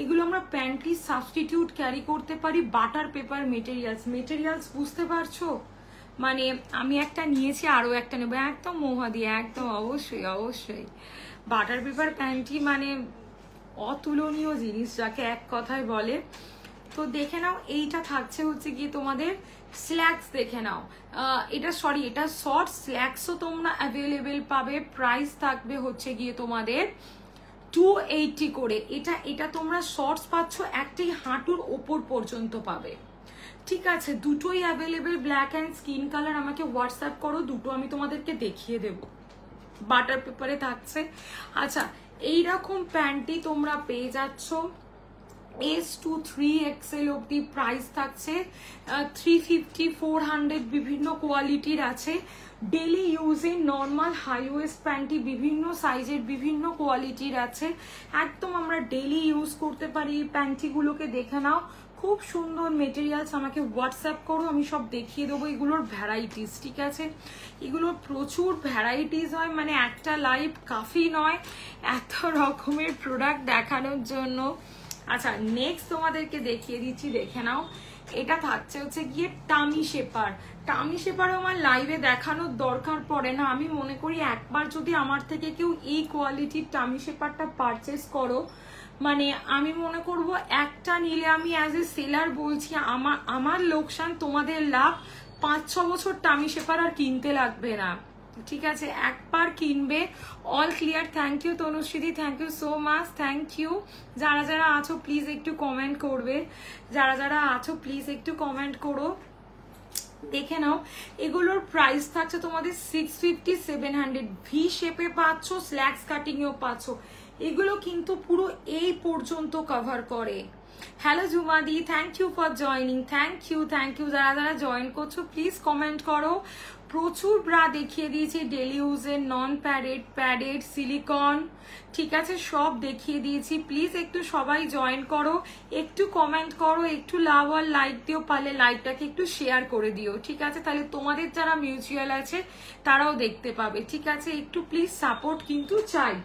Speaker 1: এগুলো আমরা প্যান্টি সাবস্টিটিউট ক্যারি করতে পারি। বাটার পেপার মেটেরিয়ালস বুঝতে পারছো, মানে আমি একটা নিয়েছি আরো একটা নেবো, একদম মৌহাদি, একদম অবশ্যই অবশ্যই। বাটার পেপার প্যান্টি মানে অতুলনীয় জিনিস যাকে এক কথায় বলে। তো দেখে নাও, এইটা থাকছে হচ্ছে গিয়ে তোমাদের স্ল্যাক্স, দেখে নাও। এটা এটা শর্ট, স্ল্যাক্সও তোমরা অ্যাভেলেবেল পাবে। প্রাইস থাকবে হচ্ছে গিয়ে তোমাদের 280 করে। এটা তোমরা শর্টস পাচ্ছ একটাই হাঁটুর ওপর পর্যন্ত পাবে, ঠিক আছে? দুটোই available, black and skin colour. আমাকে হোয়াটসঅ্যাপ করো, দুটো আমি তোমাদেরকে দেখিয়ে দেব। বাটার পেপারে থাকছে। আচ্ছা, এইরকম প্যান্টটি তোমরা পেয়ে যাচ্ছ S to 3XL অব্দি, প্রাইস থাকছে 350, 400, বিভিন্ন কোয়ালিটির আছে। ডেলি ইউজে নর্মাল হাই ওয়েস্ট প্যান্টটি বিভিন্ন সাইজের বিভিন্ন কোয়ালিটির আছে, একদম আমরা ডেলি ইউজ করতে পারি এই প্যান্টিগুলোকে। দেখে নাও, খুব সুন্দর মেটেরিয়ালস। আমাকে হোয়াটসঅ্যাপ করো, আমি সব দেখিয়ে দেবো এগুলোর ভ্যারাইটিস, ঠিক আছে? এগুলোর প্রচুর ভ্যারাইটিস হয়, মানে একটা লাইভ কাফি নয় এত রকমের প্রোডাক্ট দেখানোর জন্য। আচ্ছা, নেক্সট তোমাদেরকে দেখিয়ে দিচ্ছি, দেখে নাও। এটা থাকছে হচ্ছে গিয়ে টামি শেপার। টামি শেপারও আমার লাইভে দেখানোর দরকার পড়ে না। আমি মনে করি একবার যদি আমার থেকে কেউ এই কোয়ালিটির টামি শেপারটা পারচেস করো, মানে আমি মনে করব একটা নিলে, আমি অ্যাজ এ সেলার বলছি, আমার লোকসান, তোমাদের লাভ। 5-6 বছর টামি শেপার আর কিনতে লাগবে না, ঠিক আছে? একবার কিনবে, অল ক্লিয়ার। থ্যাংক ইউ তনুশ্রীদি, thank you so much, thank you. যারা যারা আছো প্লিজ একটু কমেন্ট করবে, যারা যারা আছো প্লিজ একটু কমেন্ট করো। দেখে নাও, এগুলোর প্রাইস থাকছে তোমাদের 650, 700। ভি শেপে পাচ্ছ, স্ল্যাক্স কাটিংয়েও পাচ্ছ। এগুলো কিন্তু পুরো এই পর্যন্ত কভার করে। হ্যালো জুমাদি, thank you for joining, thank you. যারা যারা জয়েন করছো প্লিজ কমেন্ট করো। প্রচুর ব্রা দেখিয়ে দিয়েছি, ডেলি ইউজের, নন প্যাডেড, সিলিকন, ঠিক আছে? সব দেখিয়ে দিয়েছি। প্লিজ একটু সবাই জয়েন করো, একটু কমেন্ট করো, একটু লাভ আর লাইক দিও, পারলে লাইকটাকে একটু শেয়ার করে দিও, ঠিক আছে? তাহলে তোমাদের যারা মিউচুয়াল আছে তারাও দেখতে পাবে, ঠিক আছে? একটু প্লিজ সাপোর্ট কিন্তু চাই।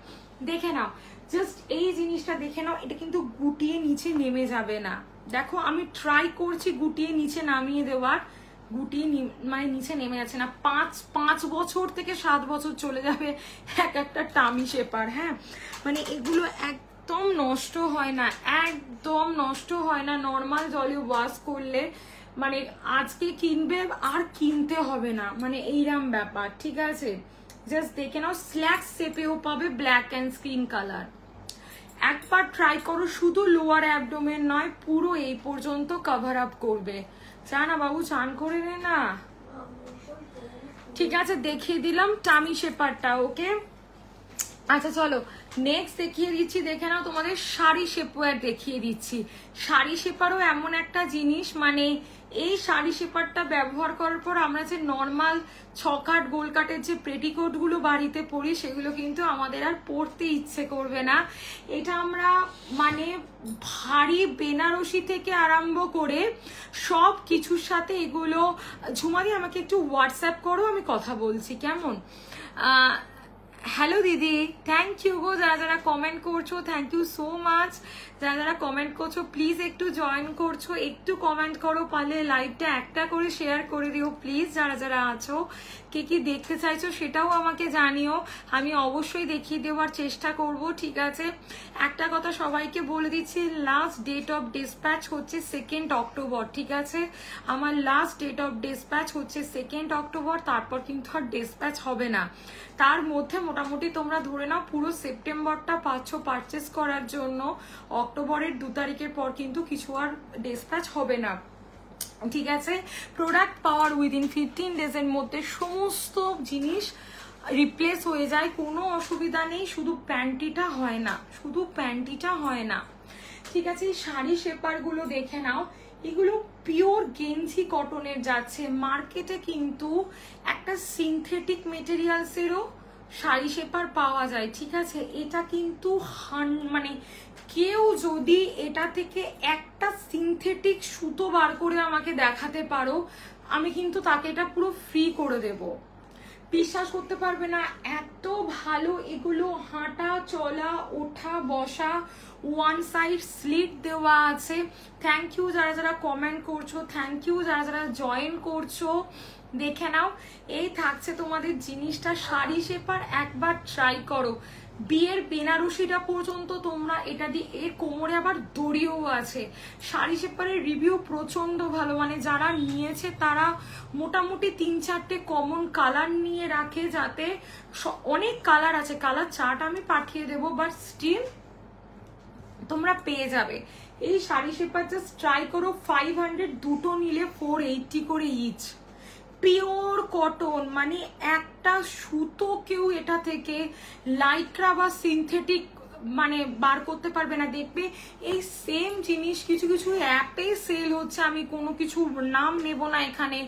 Speaker 1: দেখে নাও, জাস্ট এই জিনিসটা দেখে নাও, এটা কিন্তু গুটিয়ে নিচে নেমে যাবে না। দেখো, আমি ট্রাই করছি গুটিয়ে নিচে নামিয়ে দেওয়ার, গুটিয়ে মানে নিচে নেমে যাচ্ছে না। 5 বছর থেকে 7 বছর চলে যাবে এক একটা টামি শেপার। হ্যাঁ, মানে এগুলো একদম নষ্ট হয় না, একদম নষ্ট হয় না। নর্মাল জলে ওয়াশ করলে মানে আজকে কিনবে আর কিনতে হবে না, মানে এইরকম ব্যাপার, ঠিক আছে? জাস্ট দেখে নাও, স্ল্যাক্স শেপেও পাবে, ব্ল্যাক অ্যান্ড স্কিন কালার। একবার ট্রাই করো, শুধু লোয়ার অ্যাবডোমেন নয়, পুরো এই পর্যন্ত কভার আপ করবে। চা না বাবু, চান করে নে না, ঠিক আছে? দেখিয়ে দিলাম টামি শেপারটা, ওকে? আচ্ছা চলো নেক্সট দেখিয়ে দিচ্ছি। দেখে নাও, তোমাদের শাড়ি শেপওয়্যার দেখিয়ে দিচ্ছি। শাড়ি শেপারও এমন একটা জিনিস, মানে এই শাড়ি শেপারটা ব্যবহার করার পর আমরা যে নর্মাল ছকাট গোলকাটের যে পেটিকোট গুলো বাড়িতে পরি, সেগুলো কিন্তু আমাদের আর পরতে ইচ্ছে করবে না। এটা আমরা মানে ভারী বেনারসি থেকে আরম্ভ করে সব কিছুর সাথে এগুলো। ঝুমাদি আমাকে একটু হোয়াটসঅ্যাপ করো, আমি কথা বলছি, কেমন? হ্যালো দিদি, থ্যাংক ইউ গো। যারা যারা কমেন্ট করছো থ্যাংক ইউ সো মাচ। যারা যারা কমেন্ট করছো প্লিজ একটু জয়েন করছো, একটু কমেন্ট করো, পারলে লাইভটা একটা করে শেয়ার করে দিও প্লিজ। যারা যারা আছো, কে কি দেখতে চাইছো সেটাও আমাকে জানিও, আমি অবশ্যই দেখিয়ে দেওয়ার চেষ্টা করব, ঠিক আছে? একটা কথা সবাইকে বলে দিচ্ছি, লাস্ট ডেট অফ ডিসপ্যাচ হচ্ছে 2 অক্টোবর, ঠিক আছে? আমার লাস্ট ডেট অফ ডিসপ্যাচ হচ্ছে 2 অক্টোবর, তারপর কিন্তু আর ডিসপ্যাচ হবে না। তার মধ্যে মোটামুটি তোমরা ধরে নাও পুরো সেপ্টেম্বরটা পাচ্ছ পারচেস করার জন্য। অক্টোবরের 2 তারিখের পর কিন্তু কিছু আর ডিসপ্যাচ হবে না, ঠিক আছে? প্রোডাক্ট পাওয়ার উইদিন 15 ডেজের মধ্যে সমস্ত জিনিস রিপ্লেস হয়ে যায়, কোনো অসুবিধা নেই। শুধু প্যান্টিটা হয় না, শুধু প্যান্টিটা হয় না, ঠিক আছে? শাড়ি শেপারগুলো দেখে নাও, এগুলো পিওর গেঞ্জি কটনের যাচ্ছে। মার্কেটে কিন্তু একটা সিনথেটিক মেটেরিয়ালসেরও শাড়ি শেপার পাওয়া যায়, ঠিক আছে? এটা কিন্তু মানে কেউ যদি এটা থেকে একটা সিনথেটিক সুতো বার করে আমাকে দেখাতে পারো, আমি কিন্তু তাকে এটা পুরো ফ্রি করে দেব। বিশ্বাস করতে পারবে না, এত ভালো এগুলো। হাঁটা চলা, ওঠা বসা, ওয়ান সাইড স্লিট দেওয়া আছে। থ্যাংক ইউ যারা যারা কমেন্ট করছো, থ্যাংক ইউ যারা যারা জয়েন করছো। দেখে নাও, এই থাকছে তোমাদের জিনিসটা। শাড়ি শেপার একবার ট্রাই করো, বিয়ের বেনারসিটা পর্যন্ত তোমরা এটা দিয়ে, এর কোমরে আবার দড়িও আছে। শাড়ি শেপারের রিভিউ প্রচন্ড ভালো, মানে যারা নিয়েছে তারা মোটামুটি 3-4টে কমন কালার নিয়ে রাখে, যাতে অনেক কালার আছে। কালার চার্ট আমি পাঠিয়ে দেবো, বাট স্টিল তোমরা পেয়ে যাবে। এই শাড়ি শেপার জাস্ট ট্রাই করো, 500 দুটো নিলে 480 করে ইচ, পিওর কটন, মানে একটা সুতো কেউ এটা থেকে লাইক্রা বা সিনথেটিক মানে বার করতে পারবে না। দেখবে এই সেম জিনিস কিছু কিছু অ্যাপে সেল হচ্ছে, আমি কোনো কিছু নাম নেব না এখানে,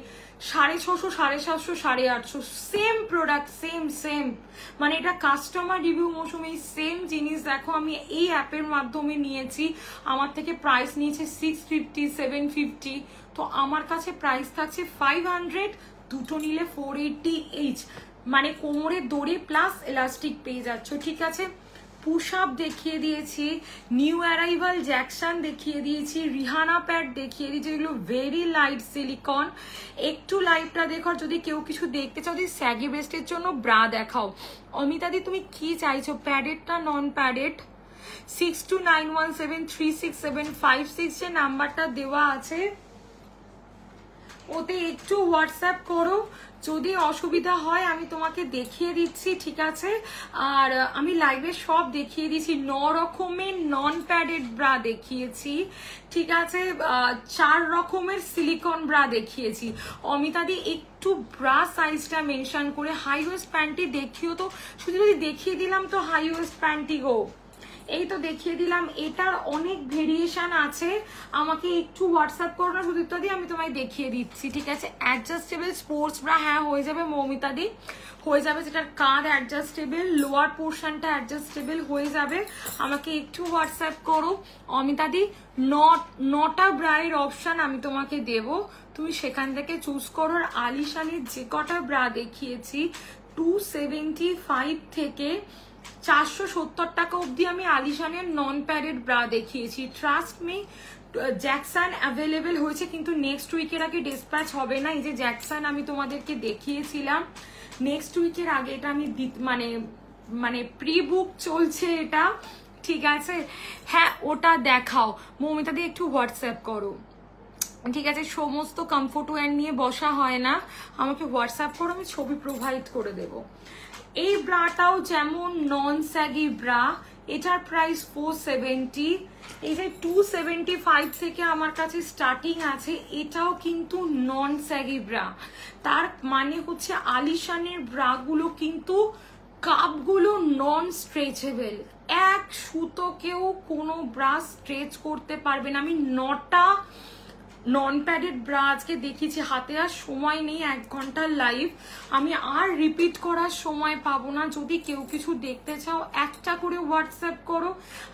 Speaker 1: 650, 750, 850, সেম প্রোডাক্ট, সেম মানে এটা কাস্টমার রিভিউ মৌসুমে এই সেম জিনিস দেখো আমি এই অ্যাপের মাধ্যমে নিয়েছি, আমার থেকে প্রাইস নিয়েছে 650, 750, তো আমার কাছে প্রাইস থাকছে 500, দুটো নিলে 480 এইচ, মানে কোমরে দড়ি প্লাস এলাস্টিক পেয়ে যাচ্ছ। ঠিক আছে, পুশ আপ দেখিয়ে দিয়েছি, নিউ অ্যারাইভাল জ্যাকসন দেখিয়ে দিয়েছি, রিহানা প্যাড দেখিয়ে দিয়েছি, যেগুলো ভেরি লাইট সিলিকন। একটু লাইটটা দেখো, যদি কেউ কিছু দেখতে চাও, যদি স্যাগি ব্রেস্টের জন্য ব্রা দেখাও। অমিতাদি তুমি কি চাইছো, প্যাডেডটা নন প্যাডেড? 6291736756 যে নাম্বারটা দেওয়া আছে ওতে একটু হোয়াটসঅ্যাপ করো, যদি অসুবিধা হয় আমি তোমাকে দেখিয়ে দিচ্ছি। ঠিক আছে, আর আমি লাইভে সব দেখিয়ে দিচ্ছি, 9 রকমের নন প্যাডেড ব্রা দেখিয়েছি। ঠিক আছে, 4 রকমের সিলিকন ব্রা দেখিয়েছি। অমিতাদি একটু ব্রা সাইজটা মেনশন করে, হাই ওয়েস্ট প্যান্টি দেখিও তো, শুধু যদি দেখিয়ে দিলাম তো হাই ওয়েস্ট প্যান্টি গো, এই তো দেখিয়ে দিলাম। এটার অনেক ভেরিয়েশন আছে, আমাকে একটু হোয়াটসঅ্যাপ করো না সুদীপ্তা দি, আমি তোমায় দেখিয়ে দিচ্ছি। ঠিক আছে, অ্যাডজাস্টেবল স্পোর্টস ব্রা, হ্যাঁ হয়ে যাবে মৌমিতা দি, হয়ে যাবে, যেটার কাঁধ অ্যাডজাস্টেবল, লোয়ার পোর্শনটা অ্যাডজাস্টেবল হয়ে যাবে, আমাকে একটু হোয়াটসঅ্যাপ করো। অমিতা দি 9টা ব্রায়ের অপশন আমি তোমাকে দেব, তুমি সেখান থেকে চুজ করো। আলিশানের যে কটা ব্রা দেখিয়েছি 275 থেকে 470 টাকা অবধি আমি আলিশানের নন প্যাডেড ব্রা দেখিয়েছি। ট্রাস্ট মি, জ্যাকসন অ্যাভেলেবেল হয়েছে, কিন্তু নেক্সট উইকের আগে ডিসপ্যাচ হবে না। এই যে জ্যাকসন আমি তোমাদেরকে দেখিয়েছিলাম, নেক্সট উইকের আগে এটা আমি মানে প্রি বুক চলছে এটা। ঠিক আছে, হ্যাঁ ওটা দেখাও। মৌমিতা দিয়ে একটু হোয়াটসঅ্যাপ করো। ঠিক আছে, সমস্ত কমফোর্ট ওয়্যার নিয়ে বসা হয় না, আমাকে হোয়াটসঅ্যাপ করো, আমি ছবি প্রোভাইড করে দেবো। এই ব্রাটাও যেমন নন স্যাগি ব্রা, এটার প্রাইস 470, এই যে 275 থেকে আমার কাছে স্টার্টিং আছে, এটাও কিন্তু নন স্যাগি ব্রা। তার মানে হচ্ছে আলিশানের ব্রাগুলো কিন্তু কাপগুলো নন স্ট্রেচেবল, এক সুতোকেও কোনো ব্রা স্ট্রেচ করতে পারবে না। আমি 9টা নন প্যাডেড ব্রা আজকে দেখিয়েছি, হাতে আর সময় নেই, 1 ঘন্টার লাইভ, আমি আর রিপিট করার সময় পাবো না। যদি কেউ কিছু দেখতে চাও একটা করে হোয়াটসঅ্যাপ করো,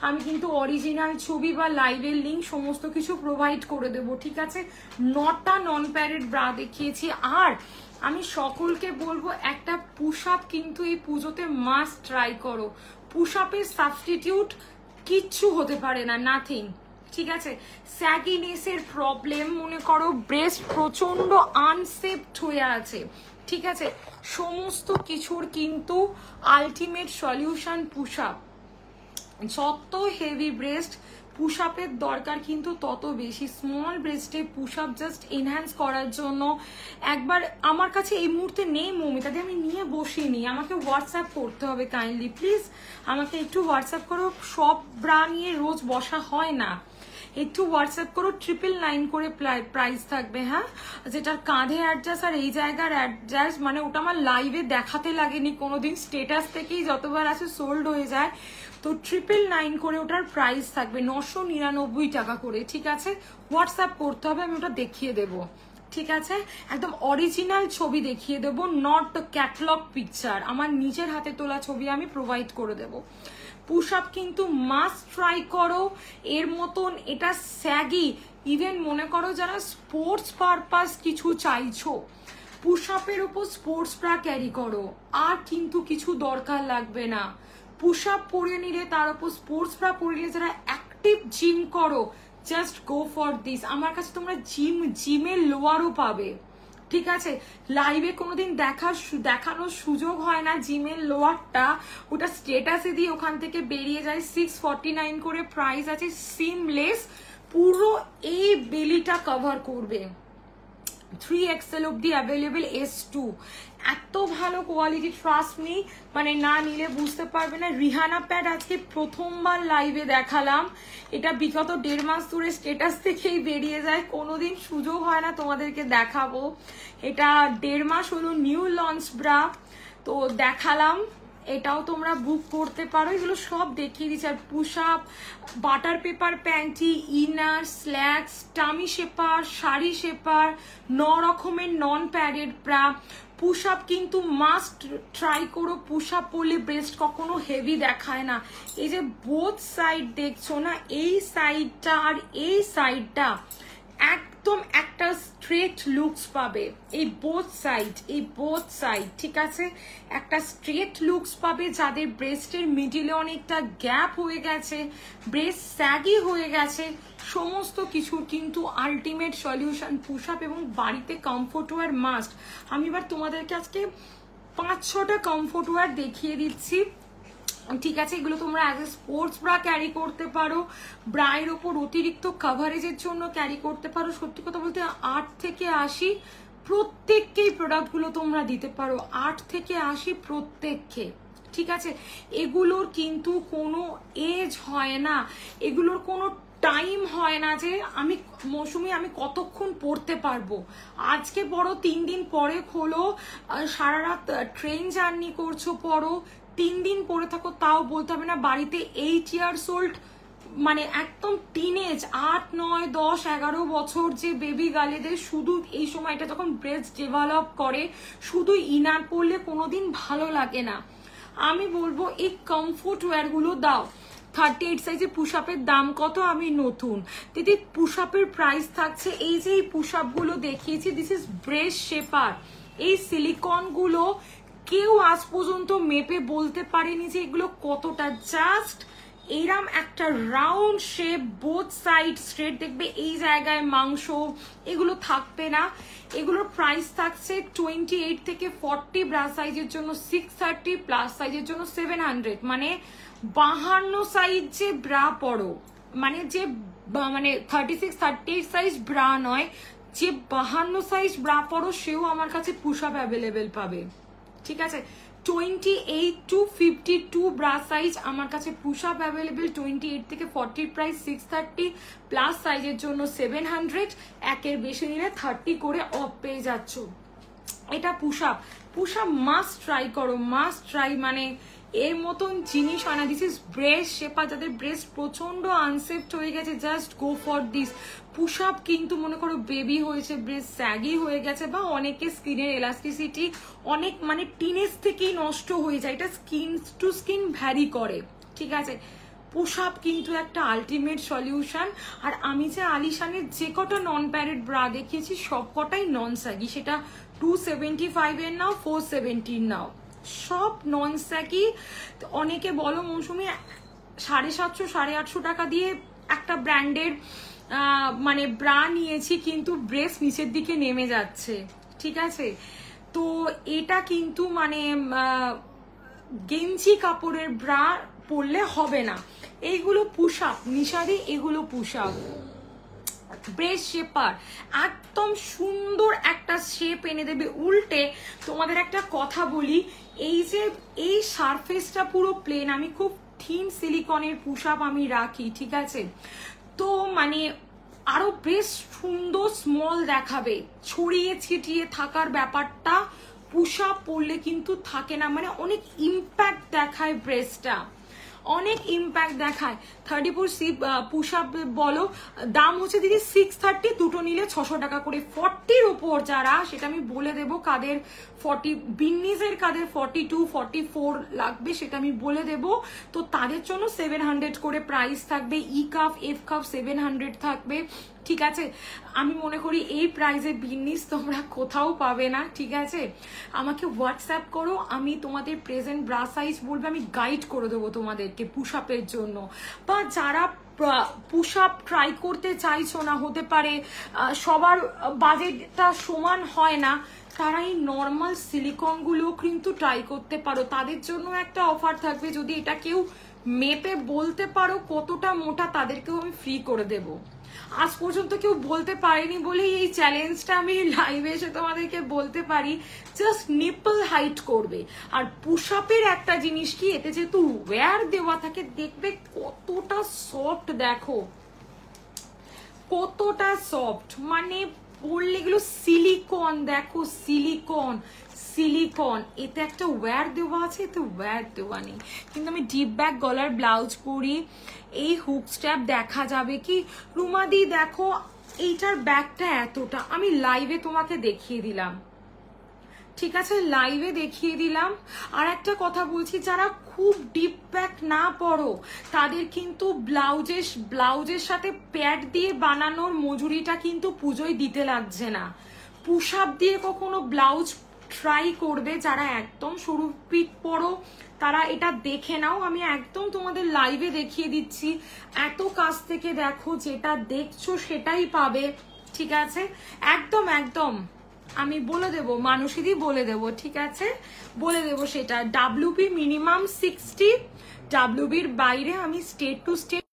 Speaker 1: আমি কিন্তু অরিজিনাল ছবি বা লাইভের লিঙ্ক সমস্ত কিছু প্রোভাইড করে দেবো। ঠিক আছে, 9টা নন প্যাডেড ব্রা দেখিয়েছি। আর আমি সকলকে বলবো একটা পুশ আপ কিন্তু এই পুজোতে মাস্ট ট্রাই করো। পুশ আপের সাবস্টিটিউট কিচ্ছু হতে পারে না, নাথিং। ঠিক আছে, স্যাগিনেসের প্রবলেম, মনে করো ব্রেস্ট প্রচন্ড আনসেপড হয়ে আছে, ঠিক আছে, সমস্ত কিছুর কিন্তু আলটিমেট সলিউশন পুশ আপ। যত হেভি ব্রেস্ট পুশ আপের দরকার কিন্তু তত বেশি, স্মল ব্রেস্টে পুশ আপ জাস্ট এনহ্যান্স করার জন্য। একবার আমার কাছে এই মুহূর্তে নেই মৌমিতাদি, আমি নিয়ে বসিনি, আমাকে হোয়াটসঅ্যাপ করতে হবে কাইন্ডলি প্লিজ, আমাকে একটু হোয়াটসঅ্যাপ করো। সব ব্রা নিয়ে রোজ বসা হয় না, একটু হোয়াটসঅ্যাপ করো। 999 করে প্রাইস থাকবে, হ্যাঁ, যেটার কাঁধে অ্যাডজাস্ট আর এই জায়গার অ্যাডজাস্ট, মানে ওটা আমার লাইভে দেখাতে লাগেনি কোনোদিন, স্টেটাস থেকেই যতবার আছে সোল্ড হয়ে যায়। তো 999 করে ওটার প্রাইস থাকবে, 999 টাকা করে। ঠিক আছে, হোয়াটসঅ্যাপ করতে হবে, আমি ওটা দেখিয়ে দেবো। ঠিক আছে, একদম অরিজিনাল ছবি দেখিয়ে দেবো, নট ক্যাটালগ পিকচার, আমার নিজের হাতে তোলা ছবি আমি প্রোভাইড করে দেবো। পুশ আপ কিন্তু মাস্ট ট্রাই করো, এর মতন এটা স্যাগি, ইভেন মনে করো যারা স্পোর্টস পারপাস কিছু চাইছো, পুশ আপের উপর স্পোর্টস ব্রা ক্যারি করো, আর কিন্তু কিছু দরকার লাগবে না। পুশ আপ পরে নিলে তার উপর স্পোর্টস ব্রা পরে নিলে, যারা অ্যাক্টিভ জিম করো, জাস্ট গো ফর দিস। আমার কাছে তোমরা জিমের লোয়ারও পাবে। ঠিক আছে, লাইভে কোনোদিন দেখানোর সুযোগ হয় না জিমের লোয়ারটা, ওটা স্টেটাসে দিয়ে ওখান থেকে বেরিয়ে যায়। 649 করে প্রাইস আছে, সিমলেস, পুরো এই বেলিটা কভার করবে। 3XL অব্দি অ্যাভেলেবেল, S2 এত ভালো কোয়ালিটি, ট্রাস্ট মি, মানে না নিলে বুঝতে পারবে না। রিহানা প্যাড আজকে প্রথমবার লাইভে দেখালাম, এটা বিগত 1.5 মাস ধরে স্টেটাস থেকেই বেরিয়ে যায়, কোনোদিন সুযোগ হয় না তোমাদেরকে দেখাবো। এটা 1.5 মাস হলো নিউ লঞ্চ ব্রা, তো দেখালাম, এটাও তোমরা বুক করতে পারো। এগুলো সব দেখিয়ে দিচ্ছি। আর push up, butter paper panty, inner, slacks, tummy shaper, sari shaper, 9 রকমের non padded bra. Push up কিন্তু মাস্ট ট্রাই করো, পুশ আপ পরলে ব্রেস্ট কখনো হেভি দেখায় না। এই যে বোথ সাইড দেখছো না, এই সাইডটা আর এই সাইডটা একদম একটা স্ট্রেট লুকস পাবে, এই বোথ সাইড, ঠিক আছে, একটা স্ট্রেট লুকস পাবে। যাদের ব্রেস্টের মিডিলে অনেকটা গ্যাপ হয়ে গেছে, ব্রেস্ট স্যাগি হয়ে গেছে, সমস্ত কিছুর কিন্তু আলটিমেট সলিউশন পুশ আপ। এবং বাড়িতে কমফোর্ট ওয়্যার মাস্ট। আমি এবার তোমাদেরকে আজকে 5-6টা কমফোর্ট ওয়্যার দেখিয়ে দিচ্ছি, ঠিক আছে। এগুলো তোমরা as a sports bra carry করতে পারো, ব্রায়ের ওপর অতিরিক্ত কাভারেজের জন্য ক্যারি করতে পারো। সত্যি কথা বলতে 8 থেকে 80 প্রত্যেককেই প্রোডাক্টগুলো তোমরা দিতে পারো, 8 থেকে 80 প্রত্যেককে, ঠিক আছে। এগুলোর কিন্তু কোনো এজ হয় না, এগুলোর কোনো টাইম হয় না যে আমি মৌসুমি আমি কতক্ষণ পড়তে পারবো। আজকে পড়ো, 3 দিন পরে খোলো, সারা রাত ট্রেন জার্নি করছো পড়ো, 3 দিন পরে থাকো, তাও বলতে হবে না। বাড়িতে 8 years old মানে একদম টিনেজ 8, 9, 10, 11 বছর যে বেবি গালেদের শুধু এই সময়টা যখন ব্রেস্ট ডেভেলপ করে, শুধু ইনার পরলে কোনোদিন ভালো লাগে না। আমি বলবো এই কমফোর্ট ওয়্যার গুলো দাও। 38 সাইজে পুশ আপের দাম কত? আমি নতুন দিদি, পুশ আপের প্রাইস থাকছে, এই যে এই পুশ আপ গুলো দেখিয়েছি, দিস ইজ ব্রেস্ট শেপার। এই সিলিকন গুলো কেউ আজ পর্যন্ত মেপে বলতে পারেনি যে এগুলো কতটা, জাস্ট এইরাম একটা round shape, both side straight, দেখবে এই জায়গায় মাংস এগুলো থাকবে না। এগুলোর প্রাইস থাকছে 28 থেকে 40, ব্রা সাইজের জন্য 630, প্লাস সাইজের জন্য 700। মানে 52 সাইজ যে ব্রা পড়ো, মানে যে মানে 36, 38 সাইজ ব্রা নয়, যে 52 সাইজ ব্রা পড়ো সেও আমার কাছে পুশ আপ অ্যাভেলেবেল পাবে, ঠিক আছে। 28 to 52 ব্রা সাইজ আমার কাছে পুশ আপ অ্যাভেলেবেল। 28 থেকে 40 প্রাইস 630, প্লাস সাইজের জন্য 700, একের বেশি নিলে 30 করে অফ পেয়ে যাচ্ছ। এটা পুশ আপ মাস্ট ট্রাই করো, মাস্ট ট্রাই, মানে এর মতন জিনিস হয় না। দিস ইজ ব্রেস্ট শেপার, যাদের ব্রেস্ট প্রচন্ড আনসেফট হয়ে গেছে, just go for this push up. কিন্তু মনে করো বেবি হয়েছে, ব্রেস্ট স্যাগি হয়ে গেছে, বা অনেকে স্কিনের এলাস্টিসিটি অনেক মানে টিনেজ থেকেই নষ্ট হয়ে যায়, এটা স্কিন টু স্কিন ভ্যারি করে, ঠিক আছে। পুশ আপ কিন্তু একটা আলটিমেট সলিউশন। আর আমি যে আলিশানের যে কটা নন প্যারেড ব্রা দেখিয়েছি সব কটাই নন স্যাগি, সেটা 275 এর নাও, 470 নাও, সব নন স্যাগি। অনেকে বলো মৌসুমি 750, 850 টাকা দিয়ে একটা ব্র্যান্ডের মানে ব্রা নিয়েছি, কিন্তু ব্রেস্ট নিচের দিকে নেমে যাচ্ছে, ঠিক আছে। তো এটা কিন্তু মানে গেঞ্জি কাপড়ের ব্রা পরলে হবে না। এইগুলো পুশ আপ নিশাদি, এগুলো পুশ আপ। ব্রেস্ট শেপার একদম সুন্দর একটা শেপ এনে দেবে। উল্টে তোমাদের একটা কথা বলি, এই যে এই সারফেসটা পুরো প্লেন, আমি খুব থিন সিলিকনের পুশ আপ আমি রাখি, ঠিক আছে। তো মানে আরো বেশ সুন্দর স্মল দেখাবে, ছড়িয়ে ছিটিয়ে থাকার ব্যাপারটা পুশ আপ পরলে কিন্তু থাকে না, মানে অনেক ইম্প্যাক্ট দেখায় ব্রেস্টটা, অনেক ইম্প্যাক্ট দেখায়। 34 পুশ আপ বলো, দাম হচ্ছে দিদি 630, দুটো নিলে 600 টাকা করে। 40-র ওপর যারা, সেটা আমি বলে দেবো কাদের 40 বিন্নিজের, কাদের 42, 44 লাগবে সেটা আমি বলে দেবো। তো তাদের জন্য 700 করে প্রাইস থাকবে, ই কাপ এফ কাপ 700 থাকবে, ঠিক আছে। আমি মনে করি এই প্রাইসে বিন্নিস তোমরা কোথাও পাবে না, ঠিক আছে। আমাকে হোয়াটসঅ্যাপ করো, আমি তোমাদের প্রেজেন্ট ব্রা সাইজ বলবে, আমি গাইড করে দেবো তোমাদেরকে পুশ আপের জন্য। বা যারা পুশ আপ ট্রাই করতে চাইছো না, হতে পারে সবার বাজেটটা সমান হয় না, তারা এই নর্মাল সিলিকনগুলো কিন্তু ট্রাই করতে পারো। তাদের জন্য একটা অফার থাকবে, যদি এটা কেউ মেপে বলতে পারো কতটা মোটা, তাদেরকেও আমি ফ্রি করে দেবো। আজ পর্যন্ত কেউ বলতে পারেনি বলেই এই চ্যালেঞ্জটা আমি লাইভে এসে তোমাদেরকে বলতে পারি, জাস্ট নিপল হাইট করবে। আর পুশ আপের একটা জিনিস কি, এতে যেহেতু ওয়্যার দেওয়া থাকে, দেখবে কতটা সফট, দেখো কতটা সফট, মানে পরলে এগুলো সিলিকন, দেখো সিলিকন সিলিকন। এতে একটা ওয়্যার দেওয়া আছে, এতে ওয়্যার দেওয়া নেই। কিন্তু আমি ডিপ ব্যাক গলার ব্লাউজ পরি, এই হুক স্ট্র্যাপ দেখা যাবে কি রুমাদি, দেখো এইটার ব্যাকটা এতটা, আমি লাইভে তোমাকে দেখিয়ে দিলাম, ঠিক আছে, লাইভে দেখিয়ে দিলাম। আর একটা বলছি, যারা খুব ডিপ ব্যাক না পড়ো তাদের কিন্তু ব্লাউজের সাথে প্যাড দিয়ে বানানোর মজুরিটা কিন্তু পুজোয় দিতে লাগছে না। পুশ আপ দিয়ে কখনো ব্লাউজ ট্রাই করবে, যারা একদম সরু পিঠ পরো তারা এটা দেখে নাও, আমি একদম তোমাদের লাইভে দেখিয়ে দিচ্ছি, এত কাছ থেকে দেখো, যেটা দেখছো সেটাই পাবে, ঠিক আছে, একদম একদম আমি বলে দেবো, মানুষেরই বলে দেবো, ঠিক আছে, বলে দেবো সেটা। ডাব্লিউবি মিনিমাম 60, ডাব্লিউবির বাইরে আমি স্টেট টু স্টেট